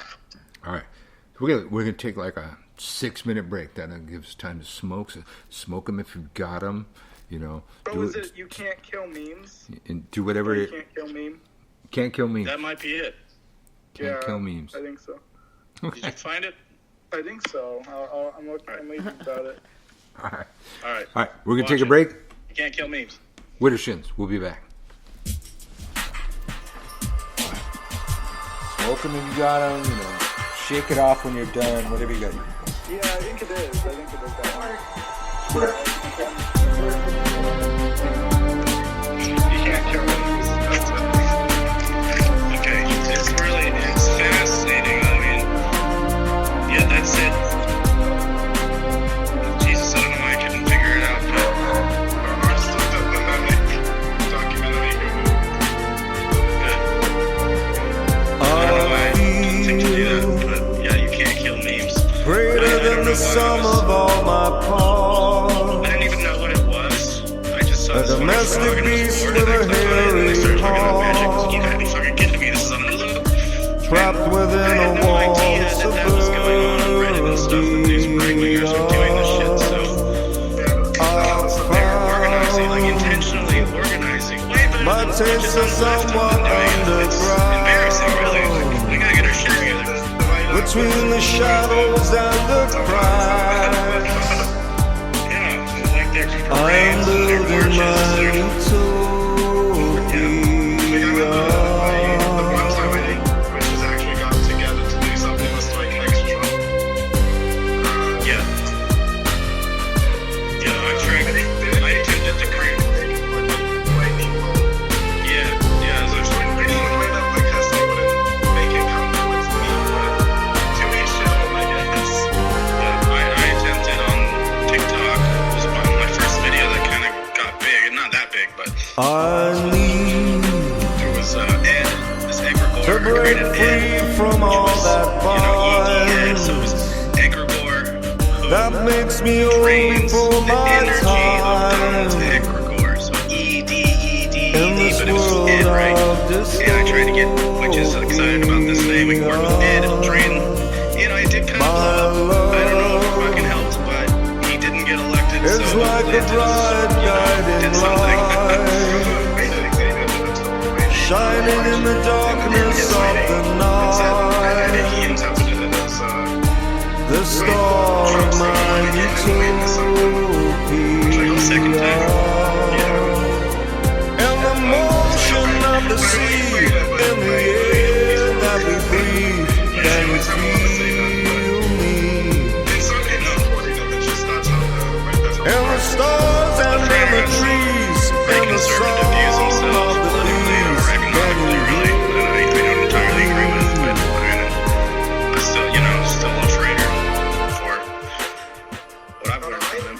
all right. We're gonna take like a 6-minute break. That'll give us time to smoke. So smoke them if you've got them. You know, Oh, is it you can't kill memes? and do whatever. You can't kill meme? Can't kill me. That might be it. Can't kill memes. I think so. Did you find it? I think so. I'm reading about it. All right. All right. All right. We're gonna Watch take a it. break. You can't kill memes. Witter Shins. We'll be back. Smoke them if you got them. You know, shake it off when you're done. Whatever you got. Yeah, I think it is. I think it is that one. You can't kill memes. That's it. Okay. It's fascinating. I mean, yeah, that's it. Jesus, I don't know why I couldn't figure it out. But I just looked up the Mimic documentary. good. I don't know why I didn't think to do that, but yeah, you can't kill memes. Greater than the sum of all my parts. I didn't even know what it was. I just saw A this fucking domestic frog and it was beast bored and I with a clicked on it and they started talking about magic. hairy You gotta be fucking kidding me. This is on Hulu. trapped within I a had no wall idea that was going on Reddit and stuff. That these right-wingers are doing this shit. So they're organizing, like intentionally organizing. Way better My than taste just is on the left somewhat have been doing it. It's embarrassing, really. Like, we gotta get our shit together. between the shadows and the cries. Yeah, like their I'm parades and their building marches. my utopia. The one time I think witches actually got together to do something was to like extra. Yeah. Yeah, I've tried. I attempted to create. Lightning bolt. Yeah, as When anyone made up like this, they wouldn't make it come towards me, but to each their own, I guess. I attempted on TikTok. It was about my first video that kind of got big. Not that big, but I need there was Ed, this egregore. to I break created free Ed, from which all was, that ED Ed, so it binds. was egregore who That makes me old drains before the my energy of Donald's time. egregore. So ED, In this but it was world Ed, right? of And I tried to get witches excited about this thing. We worked with Ed, it'll drain. You know, it did kind of blow up. I don't know if it fucking helped, but he didn't get elected. It's so like a Atlantis, bright guiding did something. light, shining in the darkness of the night. He interpreted it as The star of my Second time. utopia. And the motion of the sea in the air that we breathe. Can you feel me? And the stars and in the trees and the song of the bees. Can you Really, I don't entirely agree with, but I still, still a traitor for what I've learned from him.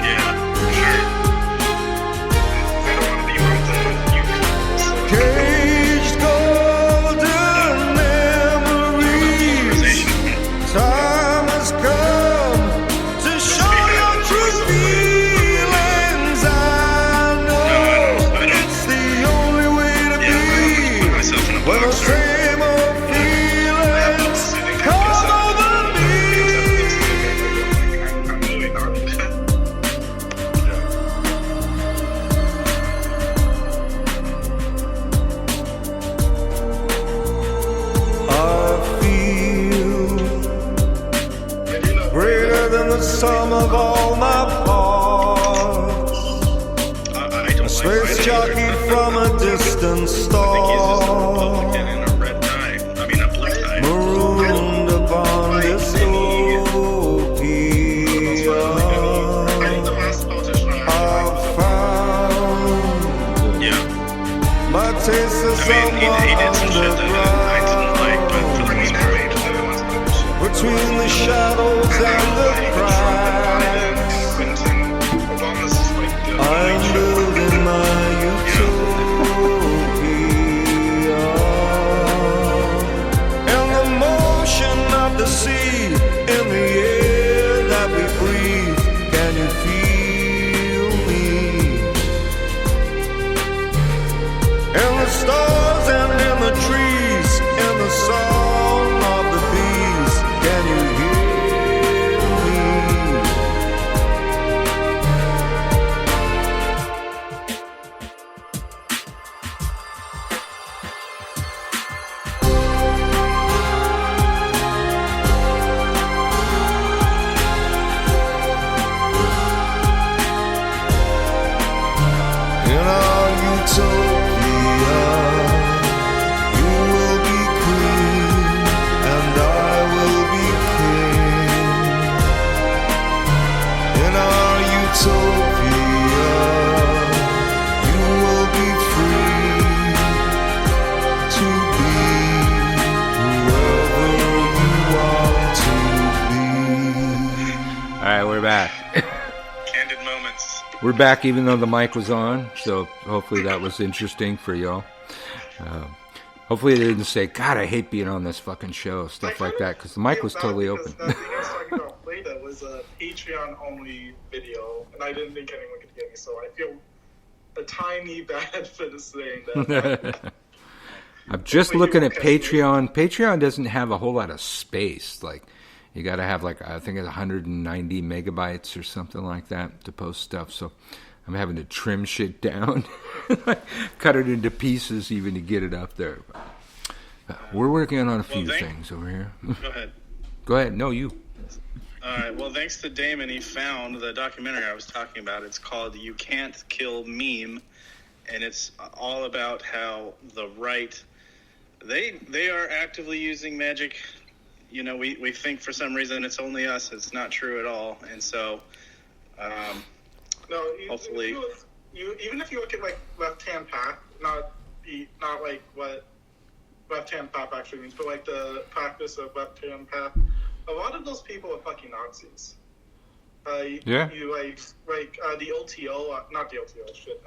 Yeah, sure. caged golden memories? Time has come to show your true feelings. I know it's the only way to Yeah, I be. put myself in a When the box. same old feelings come over me. I feel greater than the sum of all my parts. I don't A space jockey from a distant I think he's just a star, Republican in a red tie. I mean, a blue tie. marooned upon dystopia. I found Yeah. my taste is I mean, he did some shit somewhat that I between the shadows and the cracks. I'm building my utopia. And the motion of the sea in the air that we breathe. Can you feel me? In the stars and in the trees, in the song of the bees. Can you hear me? In our utopia, you will be queen and I will be king. In our utopia, you will be free to be whoever you want to be. All right, we're back. Candid moments. We're back even though the mic was on, so hopefully that was interesting for y'all. Hopefully they didn't say, God, I hate being on this fucking show, stuff like that, because the mic was totally open. The thing I was talking about later was a Patreon-only video, and I didn't think anyone could hear me, so I feel a tiny bad for just saying that. I'm just looking at Patreon. Patreon doesn't have a whole lot of space. Like, you got to have, like, I think it's 190 megabytes or something like that to post stuff. So I'm having to trim shit down, cut it into pieces even to get it up there. We're working on a few things over here. Go ahead. Go ahead. No, you. All right. Well, thanks to Damon, he found the documentary I was talking about. It's called "You Can't Kill Meme," and it's all about how the right they are actively using magic. You know, we think for some reason it's only us. It's not true at all. And so, hopefully, even if you look at like left-hand path, not like what left-hand path actually means, but like the practice of left-hand path, a lot of those people are fucking Nazis. Yeah. You like the OTO, not the OTO, shit.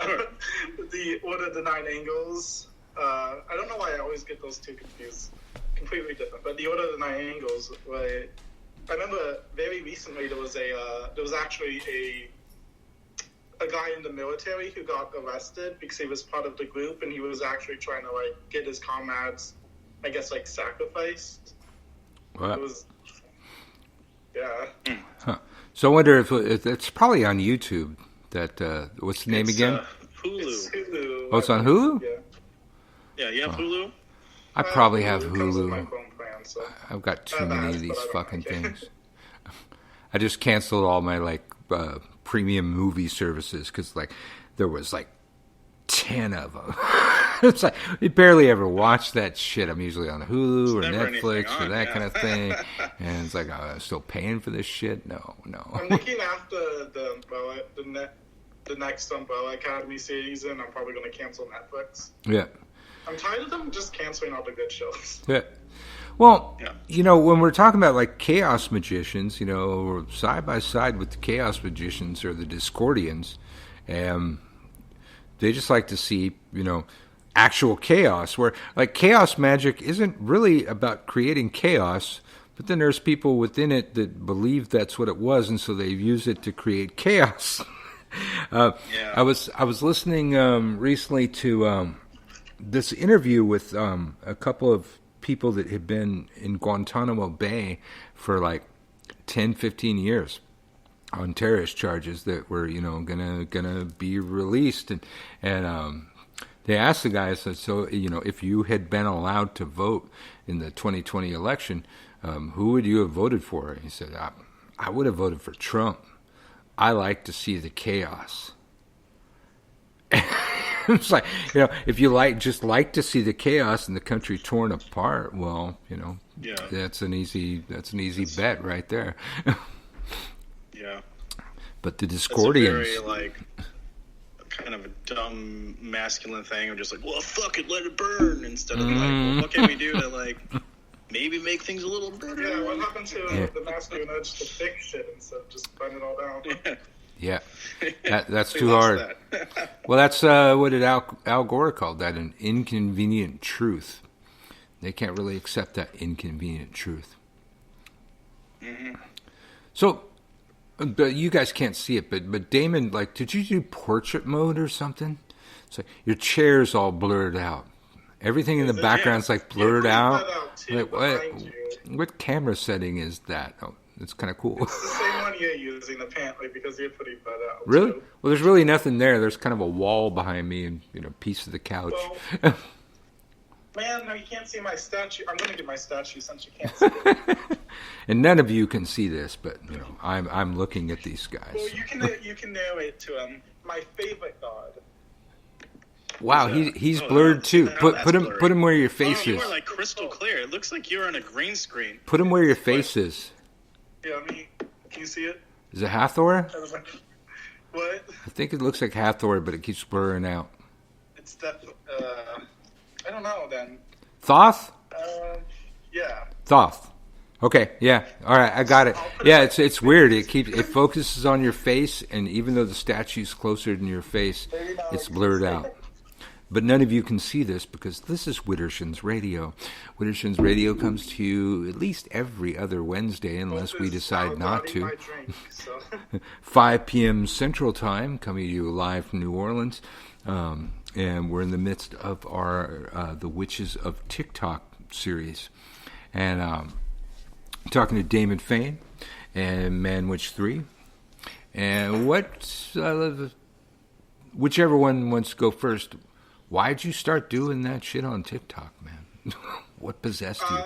The Order of the Nine Angles. I don't know why I always get those two confused. Completely different, but the Order of the Nine Angles. Like, I remember very recently there was actually a guy in the military who got arrested because he was part of the group and he was actually trying to like get his comrades, I guess, like sacrificed. What? It was, yeah. Huh. So I wonder if it's probably on YouTube. That what's the name again? Hulu. It's Hulu. Oh, it's on Hulu? Yeah. Yeah, you have Hulu? I probably have comes with my Hulu. phone plan, so. I've got too many of these but I don't fucking like it. things. I just canceled all my like premium movie services because like there was like 10 of them. It's like we barely ever watch that shit. I'm usually on Hulu or never Netflix anything or on, that yeah. kind of thing, and it's like I'm still paying for this shit. No. I'm looking after the Umbrella, the next Umbrella Academy season. I'm probably going to cancel Netflix. Yeah. I'm tired of them just canceling all the good shows. Yeah. Well, Yeah. you know, when we're talking about like chaos magicians, you know, or side by side with the chaos magicians or the Discordians, they just like to see, you know, actual chaos, where like chaos magic isn't really about creating chaos, but then there's people within it that believe that's what it was, and so they use it to create chaos. Yeah. I was listening recently to this interview with a couple of people that had been in Guantanamo Bay for like 10, 15 years on terrorist charges that were, you know, gonna be released, and they asked the guy, so you know, if you had been allowed to vote in the 2020 election, who would you have voted for? And he said, I would have voted for Trump. I like to see the chaos. It's like, you know, if you just like to see the chaos and the country torn apart, well, you know, Yeah. that's an easy bet right there. Yeah. But the It's a Discordians, very, like, kind of a dumb masculine thing of just like, well, fuck it, let it burn, instead of like, well, what can we do to, like, maybe make things a little better. Yeah, what happened to the masculine urge to fix shit instead of just burn it all down? Yeah, that's too hard. Well, that's what did Al Gore called that, an inconvenient truth. They can't really accept that inconvenient truth. Mm-hmm. So, but you guys can't see it, but Damon, like, did you do portrait mode or something? So your chair's all blurred out. Everything in the background's like blurred out. Like, what camera setting is that? Oh, it's kind of cool. It's the same one you're using, apparently, because you're pretty bad out. Really? Too. Well, there's really nothing there. There's kind of a wall behind me and, a piece of the couch. Well, man, no, you can't see my statue. I'm going to get my statue since you can't see it. And none of you can see this, but, I'm looking at these guys. Well, you can narrate to him. My favorite god. Wow, he's blurred too. Put him where your face is. You are like crystal clear. It looks like you're on a green screen. Put him where your face is. Yeah, can you see it? Is it Hathor? What? I think it looks like Hathor, but it keeps blurring out. It's definitely. I don't know then. Thoth? Yeah. Thoth. Okay, yeah. All right, I got it. Yeah, it's weird. It focuses on your face, and even though the statue's closer than your face, it's blurred out. But none of you can see this because this is Widdershins Radio. Widdershins Radio comes to you at least every other Wednesday unless we decide not to. 5 p.m. Central Time, coming to you live from New Orleans. And we're in the midst of our The Witches of TikTok series. And talking to DamonFane and ManWitch3. And whichever one wants to go first, why'd you start doing that shit on TikTok, man? What possessed you?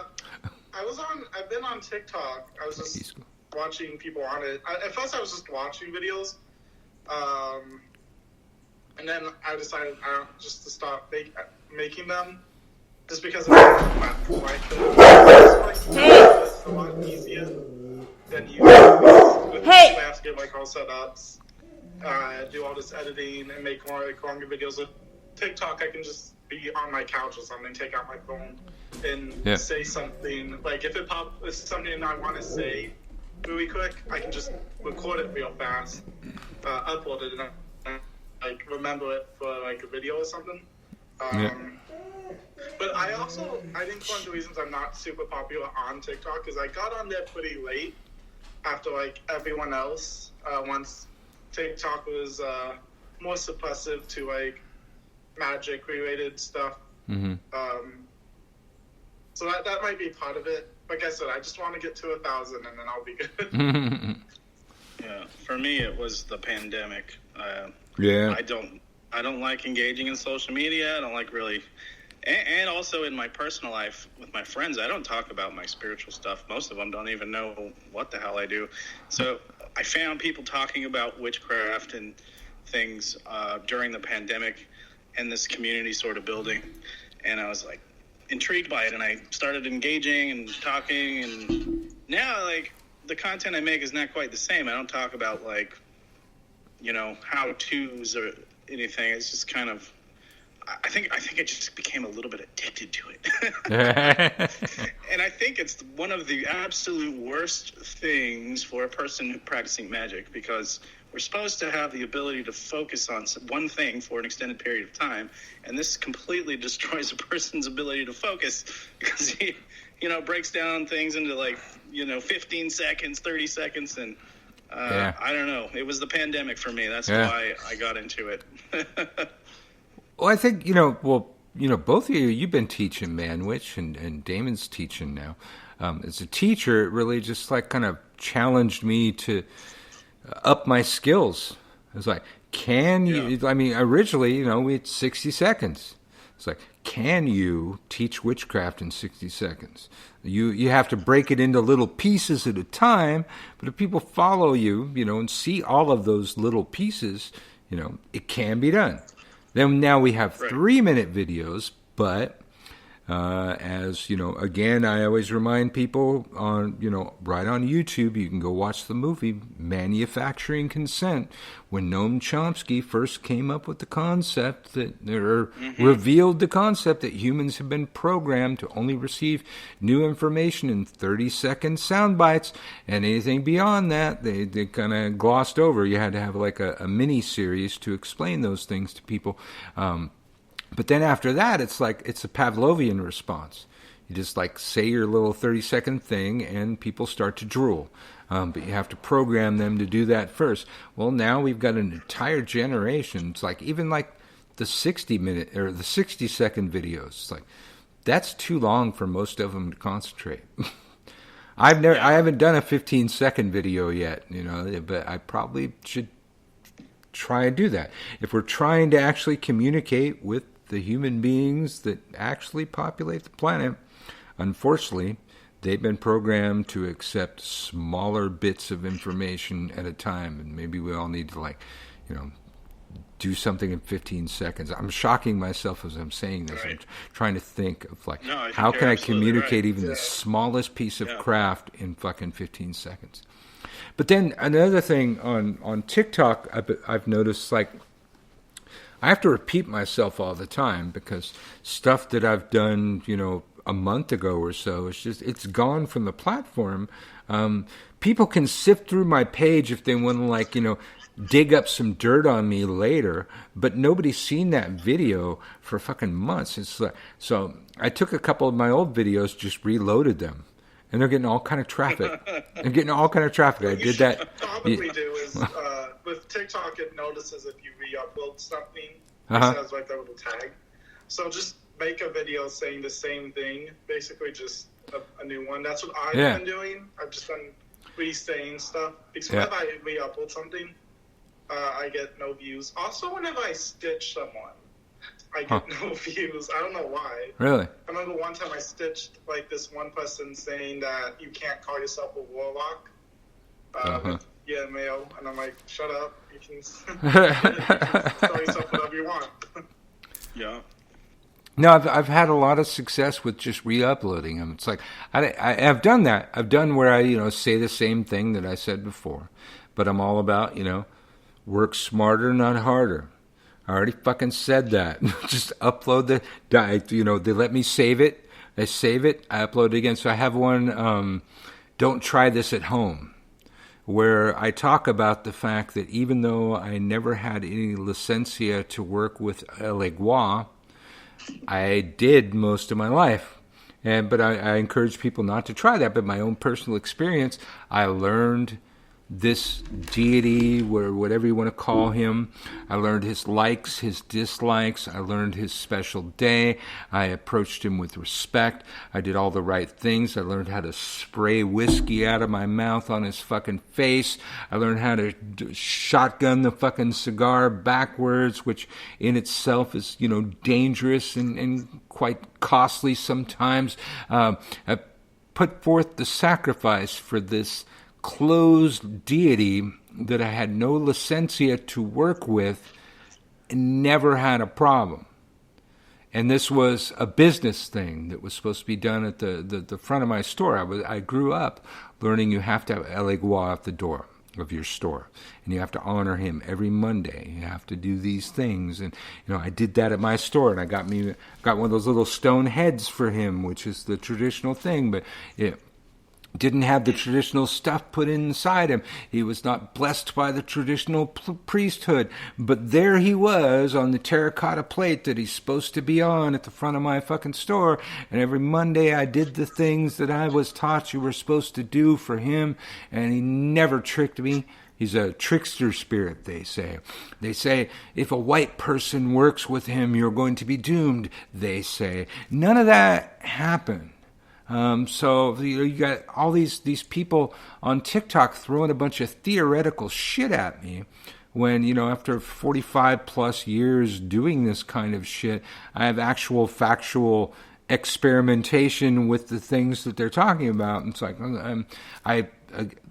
I've been on TikTok. I was just watching people on it. At first I was just watching videos. And then I decided just to stop making them. Just because of the platform I could. It's a lot easier than YouTube. With YouTube, I have to get like all setups, do all this editing, and make more like longer videos. With TikTok, I can just be on my couch or something, take out my phone, and say something. Like if it's something I want to say really quick, I can just record it real fast, upload it, and like remember it for like a video or something. But I think one of the reasons I'm not super popular on TikTok is I got on there pretty late after like everyone else, once TikTok was more suppressive to like magic related stuff. Mm-hmm. So that might be part of it. Like I said, I just want to get to 1,000 and then I'll be good. Yeah, for me it was the pandemic. I don't like engaging in social media. I don't like really, and also in my personal life with my friends, I don't talk about my spiritual stuff. Most of them don't even know what the hell I do. So I found people talking about witchcraft and things during the pandemic, and this community sort of building, and I was like intrigued by it, and I started engaging and talking, and now like the content I make is not quite the same. I don't talk about like, how-tos or anything. It's just kind of, I think I just became a little bit addicted to it. And I think it's one of the absolute worst things for a person practicing magic, because we're supposed to have the ability to focus on one thing for an extended period of time, and this completely destroys a person's ability to focus, because he, breaks down things into like, 15 seconds, 30 seconds, and I don't know. It was the pandemic for me. That's why I got into it. Well, I think, both of you've been teaching ManWitch, and Damon's teaching now. As a teacher, it really just like kind of challenged me to up my skills. It's like, can you, originally, we had 60 seconds. It's like, can you teach witchcraft in 60 seconds? You have to break it into little pieces at a time, but if people follow you, and see all of those little pieces, it can be done. Then now we have 3-minute videos, but As you know, again, I always remind people on, right on YouTube, you can go watch the movie Manufacturing Consent, when Noam Chomsky first came up with the concept revealed the concept that humans have been programmed to only receive new information in 30-second sound bites, and anything beyond that, they kind of glossed over. You had to have like a mini series to explain those things to people. But then after that, it's a Pavlovian response. You just like say your little 30-second thing and people start to drool. But you have to program them to do that first. Well, now we've got an entire generation. It's like even like the 60-minute or the 60-second videos. It's like that's too long for most of them to concentrate. I haven't done a 15-second video yet, but I probably should try and do that. If we're trying to actually communicate with the human beings that actually populate the planet, unfortunately, they've been programmed to accept smaller bits of information at a time, and maybe we all need to do something in 15 seconds. I'm shocking myself as I'm saying this. Right. I'm trying to think of how can I communicate even the smallest piece of craft in fucking 15 seconds. But then another thing on TikTok, I've noticed, I have to repeat myself all the time because stuff that I've done, a month ago or so, it's gone from the platform. People can sift through my page if they want to, dig up some dirt on me later, but nobody's seen that video for fucking months. So I took a couple of my old videos, just reloaded them. And they're getting all kind of traffic. I did that. Probably do is with TikTok, it notices if you re-upload something. It has like that little tag. So just make a video saying the same thing, basically just a new one. That's what I've been doing. I've just been re-saying stuff. Because whenever I re-upload something, I get no views. Also, whenever I stitch someone, I get no views. I don't know why. Really? I remember one time I stitched this one person saying that you can't call yourself a warlock. Male. And I'm like, shut up. You can call yourself whatever you want. Yeah. No, I've had a lot of success with just re-uploading them. It's like I've done that. I've done where I say the same thing that I said before, but I'm all about work smarter, not harder. I already fucking said that. Just upload they let me save it. I save it. I upload it again. So I have one, don't try this at home, where I talk about the fact that even though I never had any licencia to work with Elegua, I did most of my life. But I encourage people not to try that. But my own personal experience, I learned this deity, or whatever you want to call him. I learned his likes, his dislikes. I learned his special day. I approached him with respect. I did all the right things. I learned how to spray whiskey out of my mouth on his fucking face. I learned how to shotgun the fucking cigar backwards, which in itself is, dangerous and quite costly sometimes. I put forth the sacrifice for this closed deity that I had no licencia to work with and never had a problem. And this was a business thing that was supposed to be done at the front of my store. I grew up learning you have to have Elegua at the door of your store, and you have to honor him every Monday. You have to do these things, and I did that at my store, and I got one of those little stone heads for him, which is the traditional thing, but didn't have the traditional stuff put inside him. He was not blessed by the traditional priesthood. But there he was on the terracotta plate that he's supposed to be on at the front of my fucking store. And every Monday I did the things that I was taught you were supposed to do for him. And he never tricked me. He's a trickster spirit, they say. They say, if a white person works with him, you're going to be doomed, they say. None of that happened. So you got all these people on TikTok throwing a bunch of theoretical shit at me when, after 45 plus years doing this kind of shit, I have actual factual experimentation with the things that they're talking about. And it's like,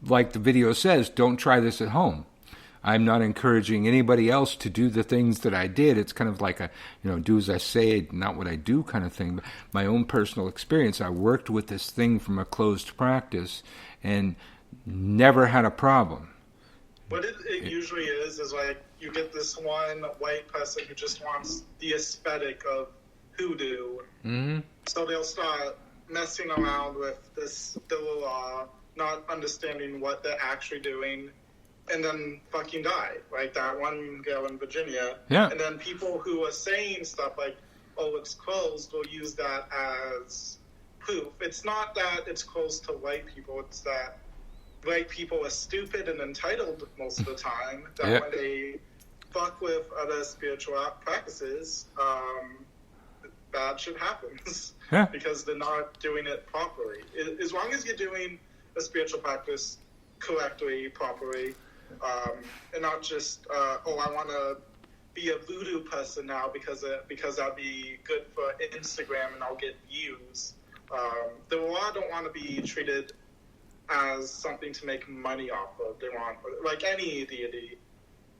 like the video says, don't try this at home. I'm not encouraging anybody else to do the things that I did. It's kind of like a, do as I say, not what I do kind of thing. But my own personal experience, I worked with this thing from a closed practice and never had a problem. What it usually is like you get this one white person who just wants the aesthetic of hoodoo. Mm-hmm. So they'll start messing around with this law, not understanding what they're actually doing, and then fucking die. Like that one girl in Virginia. Yeah. And then people who are saying stuff like, oh, it's closed, will use that as proof. It's not that it's closed to white people, it's that white people are stupid and entitled most of the time, that when they fuck with other spiritual practices, bad shit happens. Yeah. Because they're not doing it properly. As long as you're doing a spiritual practice correctly, properly, and not just, I want to be a voodoo person now because that'll be good for Instagram and I'll get views. The law don't want to be treated as something to make money off of. They want, like any deity,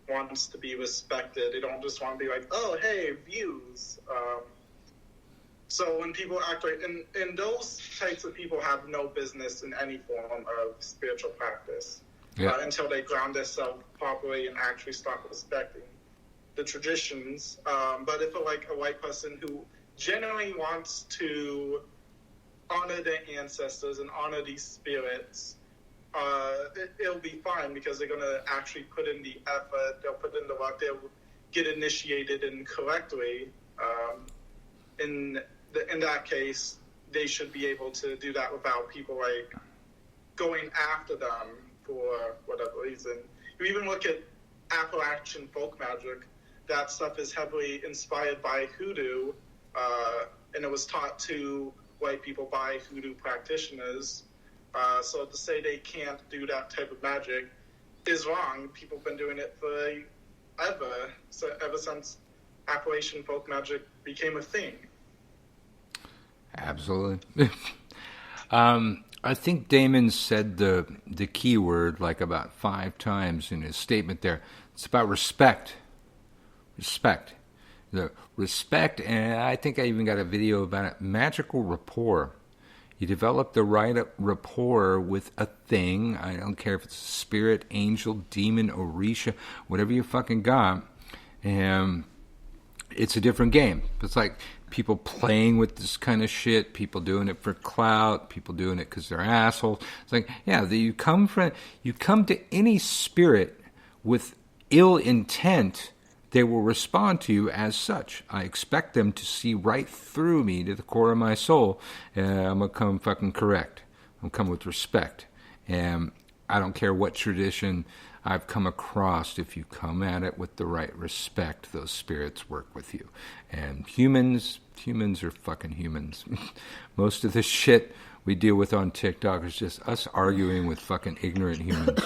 wants to be respected. They don't just want to be like, oh, hey, views. So when people act like, and those types of people have no business in any form of spiritual practice until they ground themselves properly and actually start respecting the traditions. But if a white person who genuinely wants to honor their ancestors and honor these spirits, it'll be fine because they're going to actually put in the effort, they'll put in the work, they'll get initiated correctly. In that case, they should be able to do that without people like going after them for whatever reason. You even look at Appalachian folk magic, that stuff is heavily inspired by hoodoo, and it was taught to white people by hoodoo practitioners. So to say they can't do that type of magic is wrong. People have been doing it forever, ever since Appalachian folk magic became a thing. Absolutely. I think Damon said the key word like about 5 times in his statement there. It's about respect. Respect. The respect, and I think I even got a video about it, magical rapport. You develop the right rapport with a thing. I don't care if it's a spirit, angel, demon, orisha, whatever you fucking got. And it's a different game. It's like people playing with this kind of shit, people doing it for clout, people doing it because they're assholes. It's like, you come to any spirit with ill intent, they will respond to you as such. I expect them to see right through me to the core of my soul. I'm going to come fucking correct. I'm going to come with respect. And I don't care what tradition I've come across. If you come at it with the right respect, those spirits work with you. And humans are fucking humans. Most of the shit we deal with on TikTok is just us arguing with fucking ignorant humans.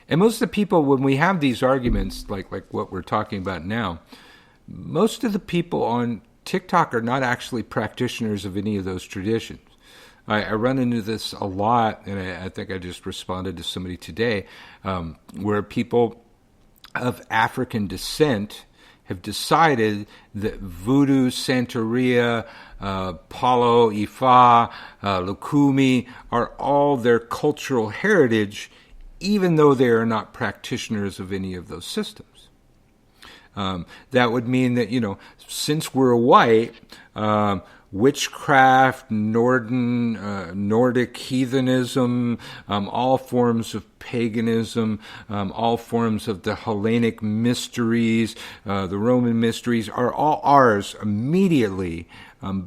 And most of the people, when we have these arguments, like what we're talking about now, most of the people on TikTok are not actually practitioners of any of those traditions. I run into this a lot, and I think I just responded to somebody today, where people of African descent have decided that voodoo, Santeria, Palo, Ifa, Lukumi are all their cultural heritage, even though they are not practitioners of any of those systems. That would mean that, since we're white, witchcraft, Nordic heathenism, all forms of paganism, all forms of the Hellenic mysteries, the Roman mysteries are all ours immediately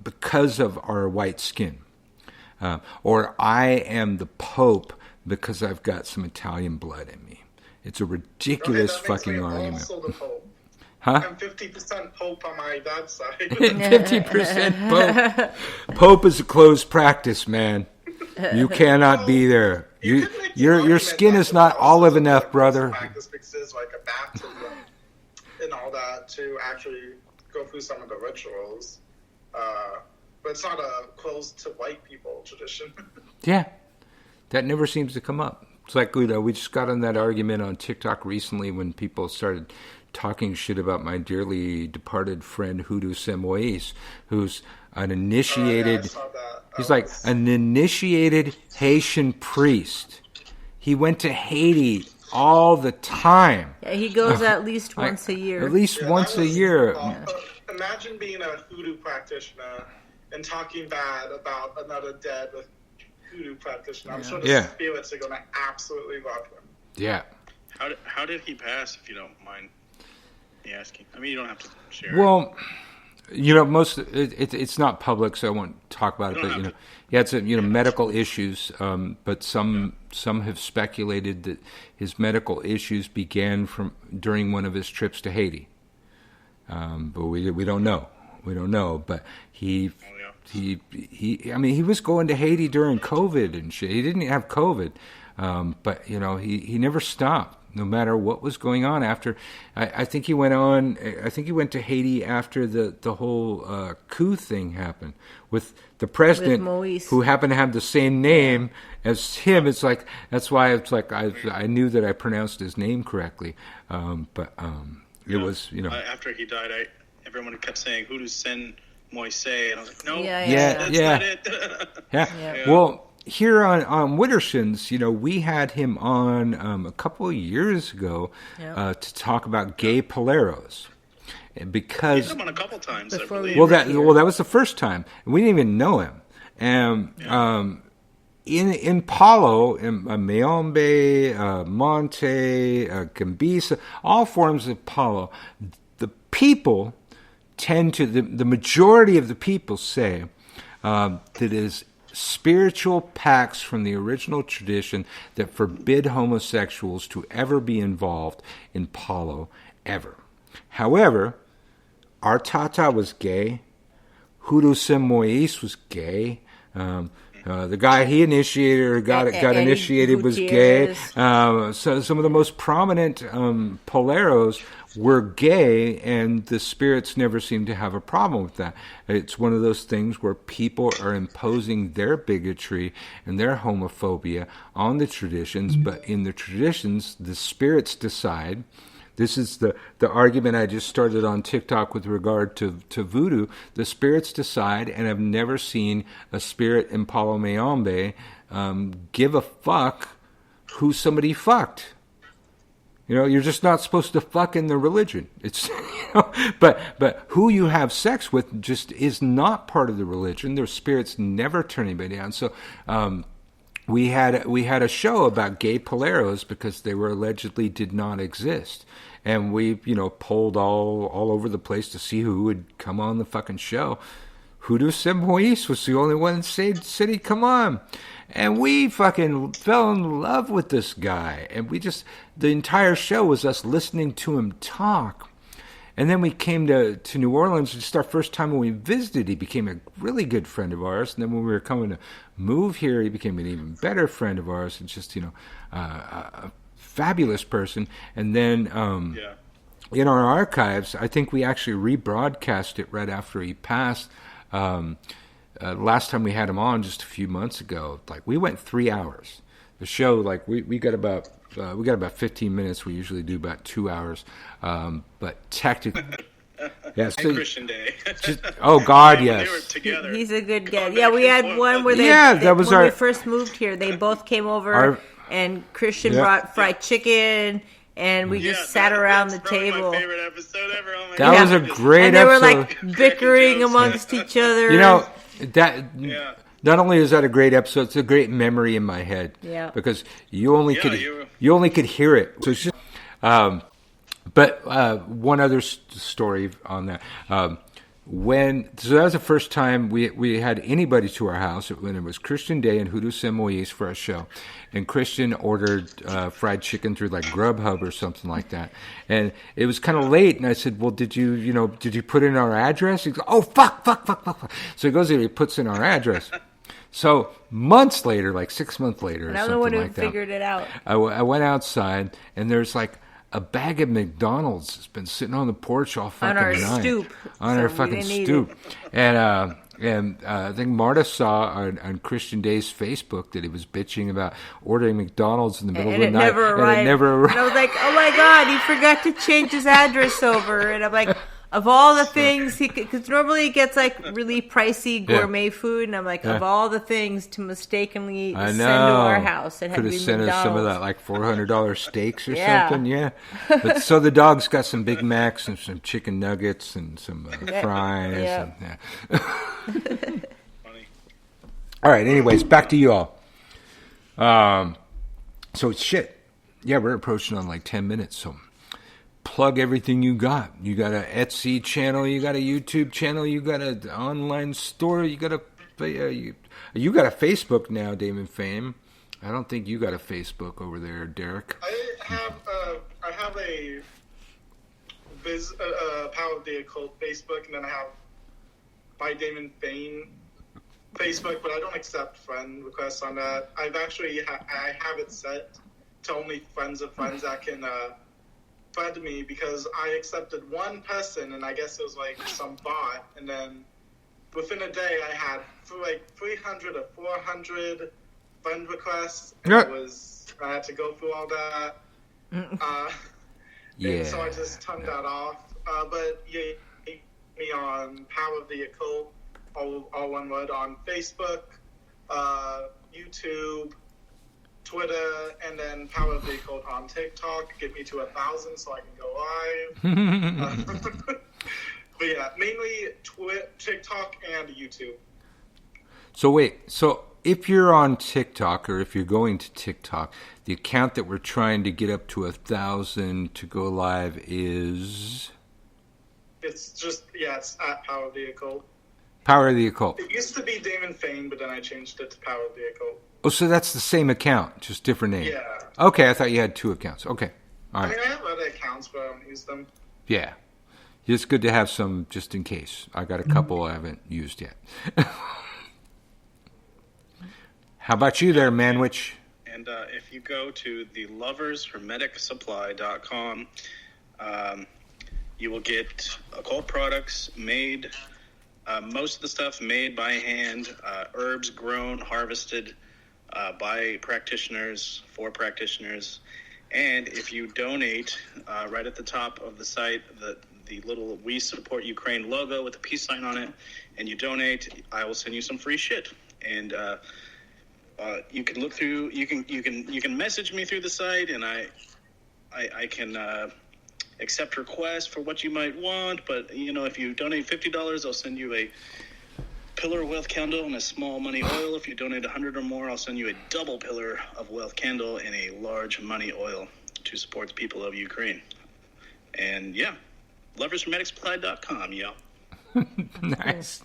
because of our white skin. Or I am the Pope because I've got some Italian blood in me. It's a ridiculous fucking argument. Huh? I'm 50% Pope on my dad's side. 50% Pope. Pope is a closed practice, man. You cannot be there. Your skin is not olive enough, brother. Practice because there's like a baptism and all that to actually go through some of the rituals. But it's not a closed to white people tradition. Yeah. That never seems to come up. It's like, we just got in that argument on TikTok recently when people started talking shit about my dearly departed friend Hoodoo Samois, who's an initiated. I saw that. He's like an initiated Haitian priest. He went to Haiti all the time. Yeah, he goes at least once a year. At least once a year. Imagine being a hoodoo practitioner and talking bad about another dead hoodoo practitioner. I'm sure the spirits are going to absolutely love him. Yeah. How did he pass, if you don't mind me asking? I mean, you don't have to share. Well, it's not public, so I won't talk about it. But it's medical issues. But some have speculated that his medical issues began during one of his trips to Haiti. But we don't know. We don't know. But he was going to Haiti during COVID and shit. He didn't have COVID, but he never stopped. No matter what was going on after, I think he went to Haiti after the whole coup thing happened with the president who happened to have the same name as him. It's like, that's why it's like I knew that I pronounced his name correctly, but it was after he died, everyone kept saying Hoodoo Sen Moise, and I was like, no, that's not it. yeah. Well, here on Wittershins, we had him on a couple of years ago to talk about gay poleros. Because he's come on a couple times, I believe. That was the first time. We didn't even know him. And in Palo, in Mayombe, Monte, Gambisa, all forms of Palo, the people tend to, the majority of the people say that it is spiritual pacts from the original tradition that forbid homosexuals to ever be involved in Palo, ever. However, our Tata was gay. Hoodoo Samois was gay. The guy he initiated or got initiated was gay. So some of the most prominent poleros were gay, and the spirits never seem to have a problem with that. It's one of those things where people are imposing their bigotry and their homophobia on the traditions, but in the traditions, the spirits decide. This is the argument I just started on TikTok with regard to voodoo. The spirits decide, and I've never seen a spirit in Palo Mayombe give a fuck who somebody fucked. You're just not supposed to fuck in the religion. It's but who you have sex with just is not part of the religion. Their spirits never turn anybody down. So we had a show about gay poleros because they were allegedly did not exist. And we, polled all over the place to see who would come on the fucking show. Hoodoo Samois was the only one that said he'd come on. And we fucking fell in love with this guy. And the entire show was us listening to him talk. And then we came to New Orleans. Just our first time when we visited, he became a really good friend of ours. And then when we were coming to move here, he became an even better friend of ours. And just, a fabulous person. And then in our archives, I think we actually rebroadcast it right after he passed. Last time we had him on just a few months ago, we went 3 hours. The show, we got about 15 minutes. We usually do about 2 hours, but technically, and Christian Day. Oh God, yes. They were together. He's a good guy. Yeah, we had one where when we first moved here, they both came over, and Christian brought fried chicken. And we just sat around the table. My favorite episode ever. Oh my God. That was a great episode. And they were bickering amongst each other. Not only is that a great episode, it's a great memory in my head. Yeah. Because you only could hear it. So it's just, but one other story on that. So that was the first time we had anybody to our house when it was Christian Day and Hoodoo Samois for a show, and Christian ordered fried chicken through Grubhub or something like that, and it was kind of late, and I said, well, did you put in our address? He goes, oh fuck. So he goes in, he puts in our address. So months later, 6 months later, or something like that, I'm the one who figured it out. I went outside, and there's a bag of McDonald's has been sitting on the porch all fucking night. Stoop. On our fucking stoop. And And I think Marta saw on Christian Day's Facebook that he was bitching about ordering McDonald's in the middle of the night. And it never arrived. And I was like, oh my God, he forgot to change his address over. And I'm like, of all the things, because normally he gets like really pricey gourmet food. And I'm like, of all the things to mistakenly send to our house, it had to be McDonald's. Could have sent us some of that like $400 steaks or something. Yeah. But so the dog's got some Big Macs and some chicken nuggets and some fries. Yeah. And, all right. Anyways, back to you all. So shit. Yeah, we're approaching on like 10 minutes. So plug everything you got. You got an Etsy channel. You got a YouTube channel. You got an online store. You got a you got a Facebook now, DamonFane. I don't think you got a Facebook over there, Derek. I have a Power of the Occult Facebook, and then I have by DamonFane Facebook, but I don't accept friend requests on that. I have it set to only friends of friends that can friend me, because I accepted one person, and I guess it was like some bot, and then within a day I had like 300 or 400 friend requests, and I had to go through all that. And so I just turned that off. But yeah, me on Power of the Occult, all one word, on Facebook, YouTube, Twitter, and then Power of the Occult on TikTok. Get me to 1,000 so I can go live. But yeah, mainly TikTok and YouTube. So wait, if you're on TikTok, or if you're going to TikTok, the account that we're trying to get up to 1,000 to go live is... It's just, it's at Power of the Occult. Power of the Occult. It used to be DamonFane, but then I changed it to Power of the Occult. Oh, so that's the same account, just different name. Yeah. Okay, I thought you had two accounts. Okay, all right. I mean, I have other accounts, but I don't use them. Yeah. It's good to have some just in case. I got a couple I haven't used yet. How about you there, ManWitch? And if you go to the lovershermeticsupply.com, you will get occult products made, most of the stuff made by hand, herbs grown, harvested by practitioners, for practitioners. And if you donate, right at the top of the site, the little "We Support Ukraine" logo with a peace sign on it, and you donate, I will send you some free shit. And you can look through. You can message me through the site, and I can accept requests for what you might want. But if you donate $50, I'll send you a pillar of wealth candle and a small money oil. If you donate 100 or more, I'll send you a double pillar of wealth candle and a large money oil to support the people of Ukraine. And yeah, lovershermeticsupply.com, yo. Nice.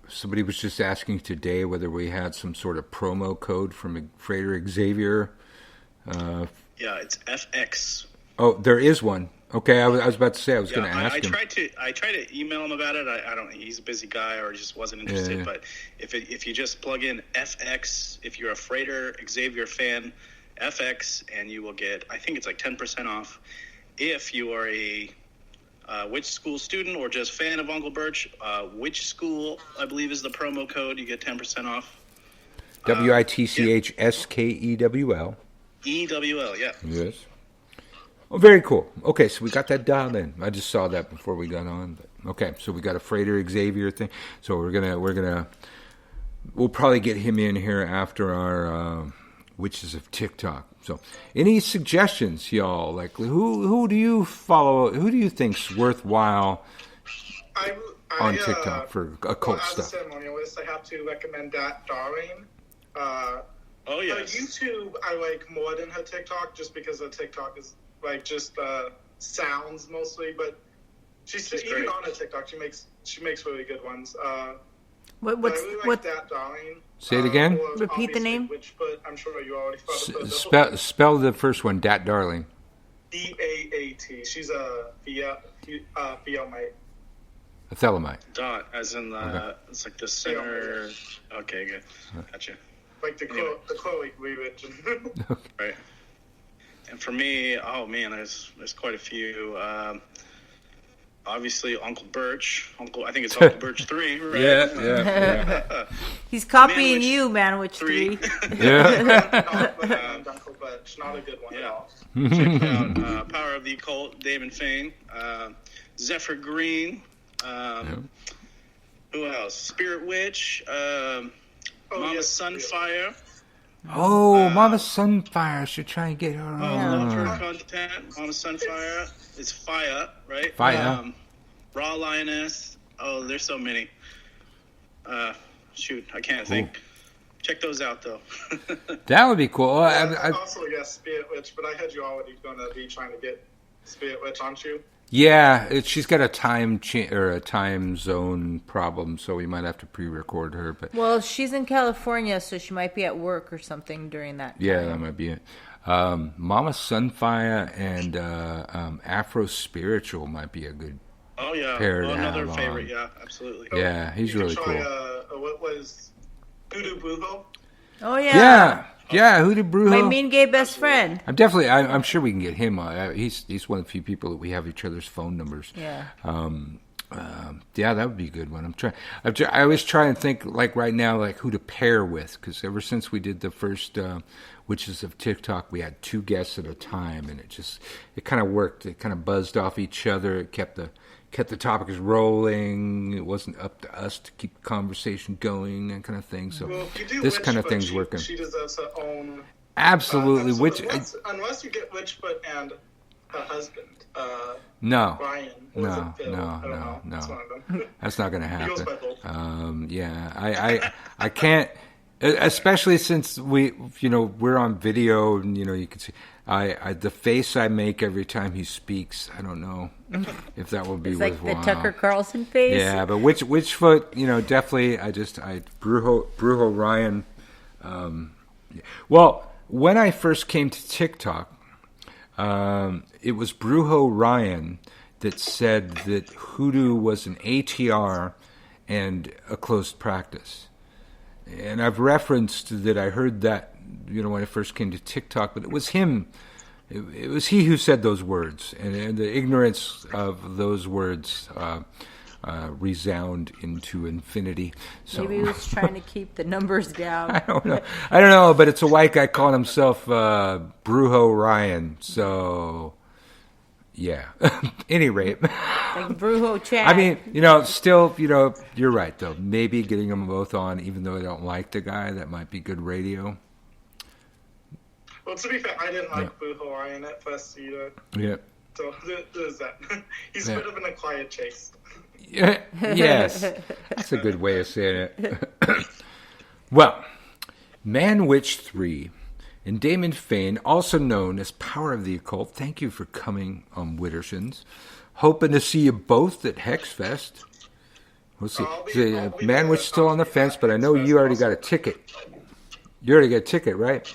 Somebody was just asking today whether we had some sort of promo code from Freighter Xavier. Yeah, it's FX. Oh, there is one. Okay, I was about to say I was going to ask him. I tried to email him about it. I don't. He's a busy guy, or just wasn't interested. Yeah. But if you just plug in FX, if you're a Freighter Xavier fan, FX, and you will get, I think it's like 10% off. If you are a Witch School student or just fan of Uncle Birch, Witch School, I believe, is the promo code. You get 10% off. WITCHSKEWL. EWL, yeah. Yes. Oh, very cool. Okay, so we got that dialed in. I just saw that before we got on. But, okay, so we got a Freighter Xavier thing. So we'll probably get him in here after our Witches of TikTok. So, any suggestions, y'all? Like, who do you follow? Who do you think's worthwhile on TikTok for occult stuff? As a ceremonialist, I have to recommend that Darlene. Oh yes. Her YouTube I like more than her TikTok, just because her TikTok is like just sounds mostly, but she's even great. On her TikTok she makes really good ones. What's that, Darlene? Say it again. Repeat the name. But I'm sure you already thought of spell the first one. Dat Darling. DAAT. She's a Theomite. A Thelamite. Dot, as in it's like the center. Okay, good. Gotcha. Like the Chloe religion. Okay. Right. And for me, oh man, there's quite a few. obviously Uncle Birch. I think it's Uncle Birch 3, right? Yeah. He's copying ManWitch you, ManWitch3. Uncle Birch, not a good one at all. Check out Power of the Occult, DamonFane, Zephyr Green. Who else? Spirit Witch, Mama Sunfire. Oh, Mama Sunfire. Should try and get her on. Love her content. Mama Sunfire. It's Fire, right? Fire. Raw Lioness. Oh, there's so many. Shoot, I can't think. Check those out, though. That would be cool. Also, Spirit Witch, but I had you already going to be trying to get Spirit Witch, aren't you? Yeah, she's got a time or a time zone problem, so we might have to pre-record her. But Well, she's in California, so she might be at work or something during that time. yeah, that might be it. Mama Sunfire and Afro Spiritual might be a good pair to another have favorite. on. Yeah, absolutely. Yeah, he's really cool. What was Voodoo Brujo? Oh, yeah. Yeah, Hoodoo Brujo. My mean gay best friend. I'm sure we can get him on. He's one of the few people that we have each other's phone numbers. Yeah. Yeah, that would be a good one. I always try and think, like right now, like who to pair with, because ever since we did the first Witches of TikTok, we had 2 guests at a time, and it kind of worked. It kind of buzzed off each other. It kept the topics rolling. It wasn't up to us to keep the conversation going, that kind of thing. So this kind of thing's working. She deserves her own. Absolutely. Unless you get Witchfoot and her husband. No. Brian. No. That's not going to happen. He goes by both. Yeah, I can't, especially since we're on video, and you can see the face I make every time he speaks. I don't know if that will be It's like worthwhile. the Tucker Carlson face. Yeah, but Witchfoot, definitely. Brujo Ryan. Well, when I first came to TikTok, it was Brujo Ryan that said that hoodoo was an ATR and a closed practice. And I've referenced that I heard that, when I first came to TikTok, but it was him. It was he who said those words, and the ignorance of those words resound into infinity. So Maybe he was trying to keep the numbers down. I don't know, but it's a white guy calling himself Brujo Ryan. So yeah. Any rate, Like Brujo Chad. I mean, still, you're right though. Maybe getting them both on, even though I don't like the guy, that might be good radio. Well, to be fair, I didn't like Brujo Ryan at first either. Yeah. So there's that. He's a bit of an acquired taste. Yeah, yes, that's a good way of saying it. Well, ManWitch3 and DamonFane, also known as Power of the Occult, thank you for coming on Wittershins. Hoping to see you both at Hexfest. We'll see. ManWitch still on the fence, but I know you already got a ticket. You already got a ticket, right?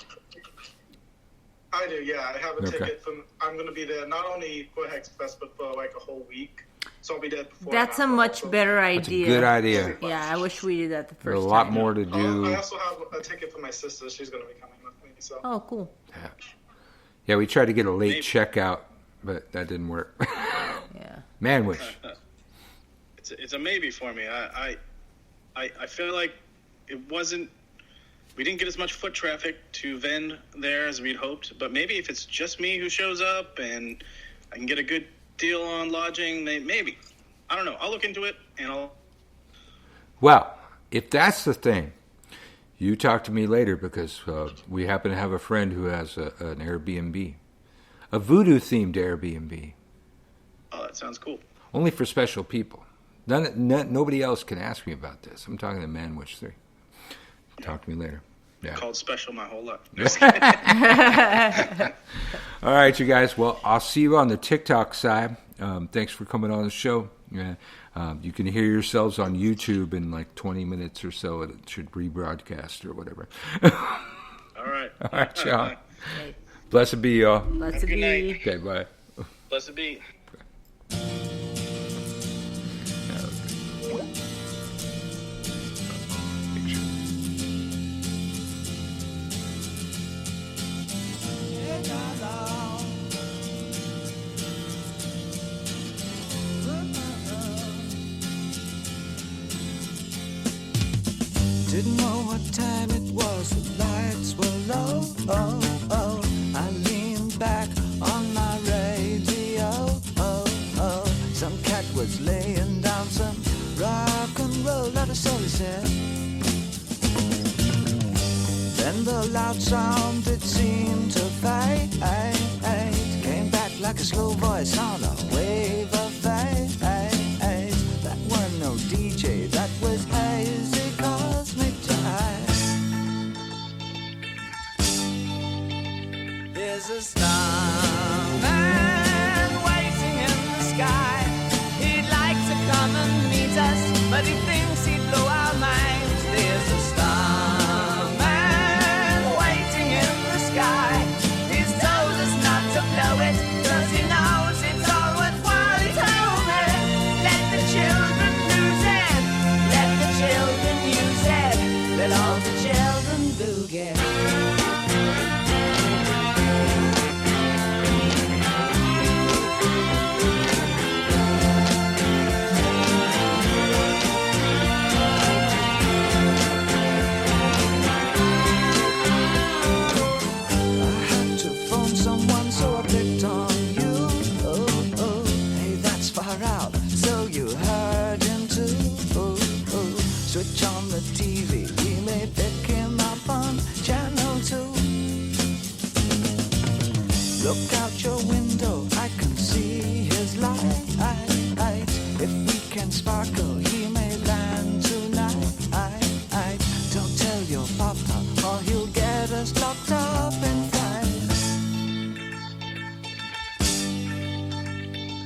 I do, yeah. I have a ticket. I'm going to be there not only for Hexfest, but for like a whole week. So I'll be there before. That's a much better idea. That's a good idea. Yeah, I wish we did that the first time. There's a lot more to do. I also have a ticket for my sister. She's going to be coming with me. So. Oh, cool. Yeah, we tried to get a late checkout, but that didn't work. Yeah. ManWitch. It's a maybe for me. I feel like it wasn't. We didn't get as much foot traffic to Venn there as we'd hoped, but maybe if it's just me who shows up and I can get a good deal on lodging, maybe. I don't know. I'll look into it and I'll. Well, if that's the thing, you talk to me later because we happen to have a friend who has an Airbnb, a voodoo-themed Airbnb. Oh, that sounds cool. Only for special people. Nobody else can ask me about this. I'm talking to ManWitch3. Talk to me later. Yeah. Called special my whole life. All right, you guys. Well, I'll see you on the TikTok side. Thanks for coming on the show. Yeah. You can hear yourselves on YouTube in like 20 minutes or so. It should rebroadcast or whatever. All right. All right, y'all. Blessed be, y'all. Blessed be. Night. Okay, bye. Blessed be. Picture. Didn't know what time it was, the lights were low. Oh, oh. I leaned back on my radio. Oh, oh. Some cat was laying down some rock and roll, that is all he said. Then the loud sound, it seemed to fade. Came back like a slow voice on a wave of fade. That weren't no DJ, that was hazy cosmic jive. There's a starman waiting in the sky. He'd like to come and meet us, but he thinks he'd blow our minds. There's a starman waiting in the sky. He's told us not to blow it, 'cause he knows it's all worthwhile. He told me, let the children lose it, let the children use it, let all the children boogie. Switch on the TV, we may pick him up on channel 2. Look out your window, I can see his light. If we can sparkle, he may land tonight. Don't tell your papa, or he'll get us locked up in fight.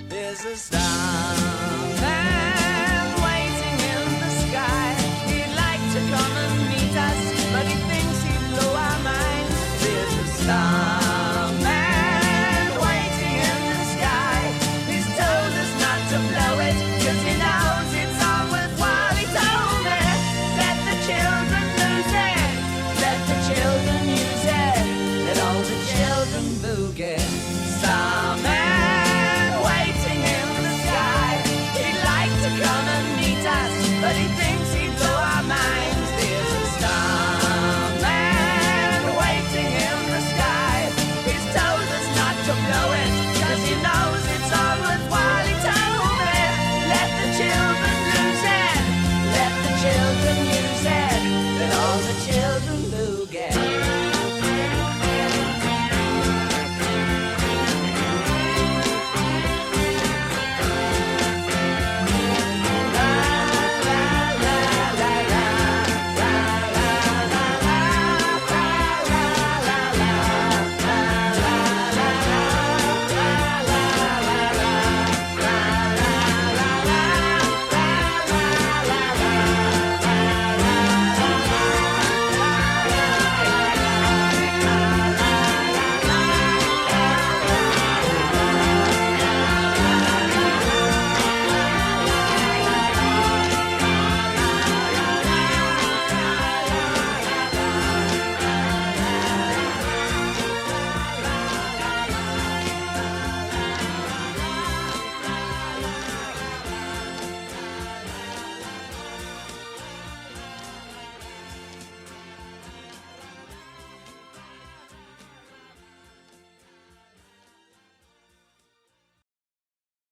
There's a star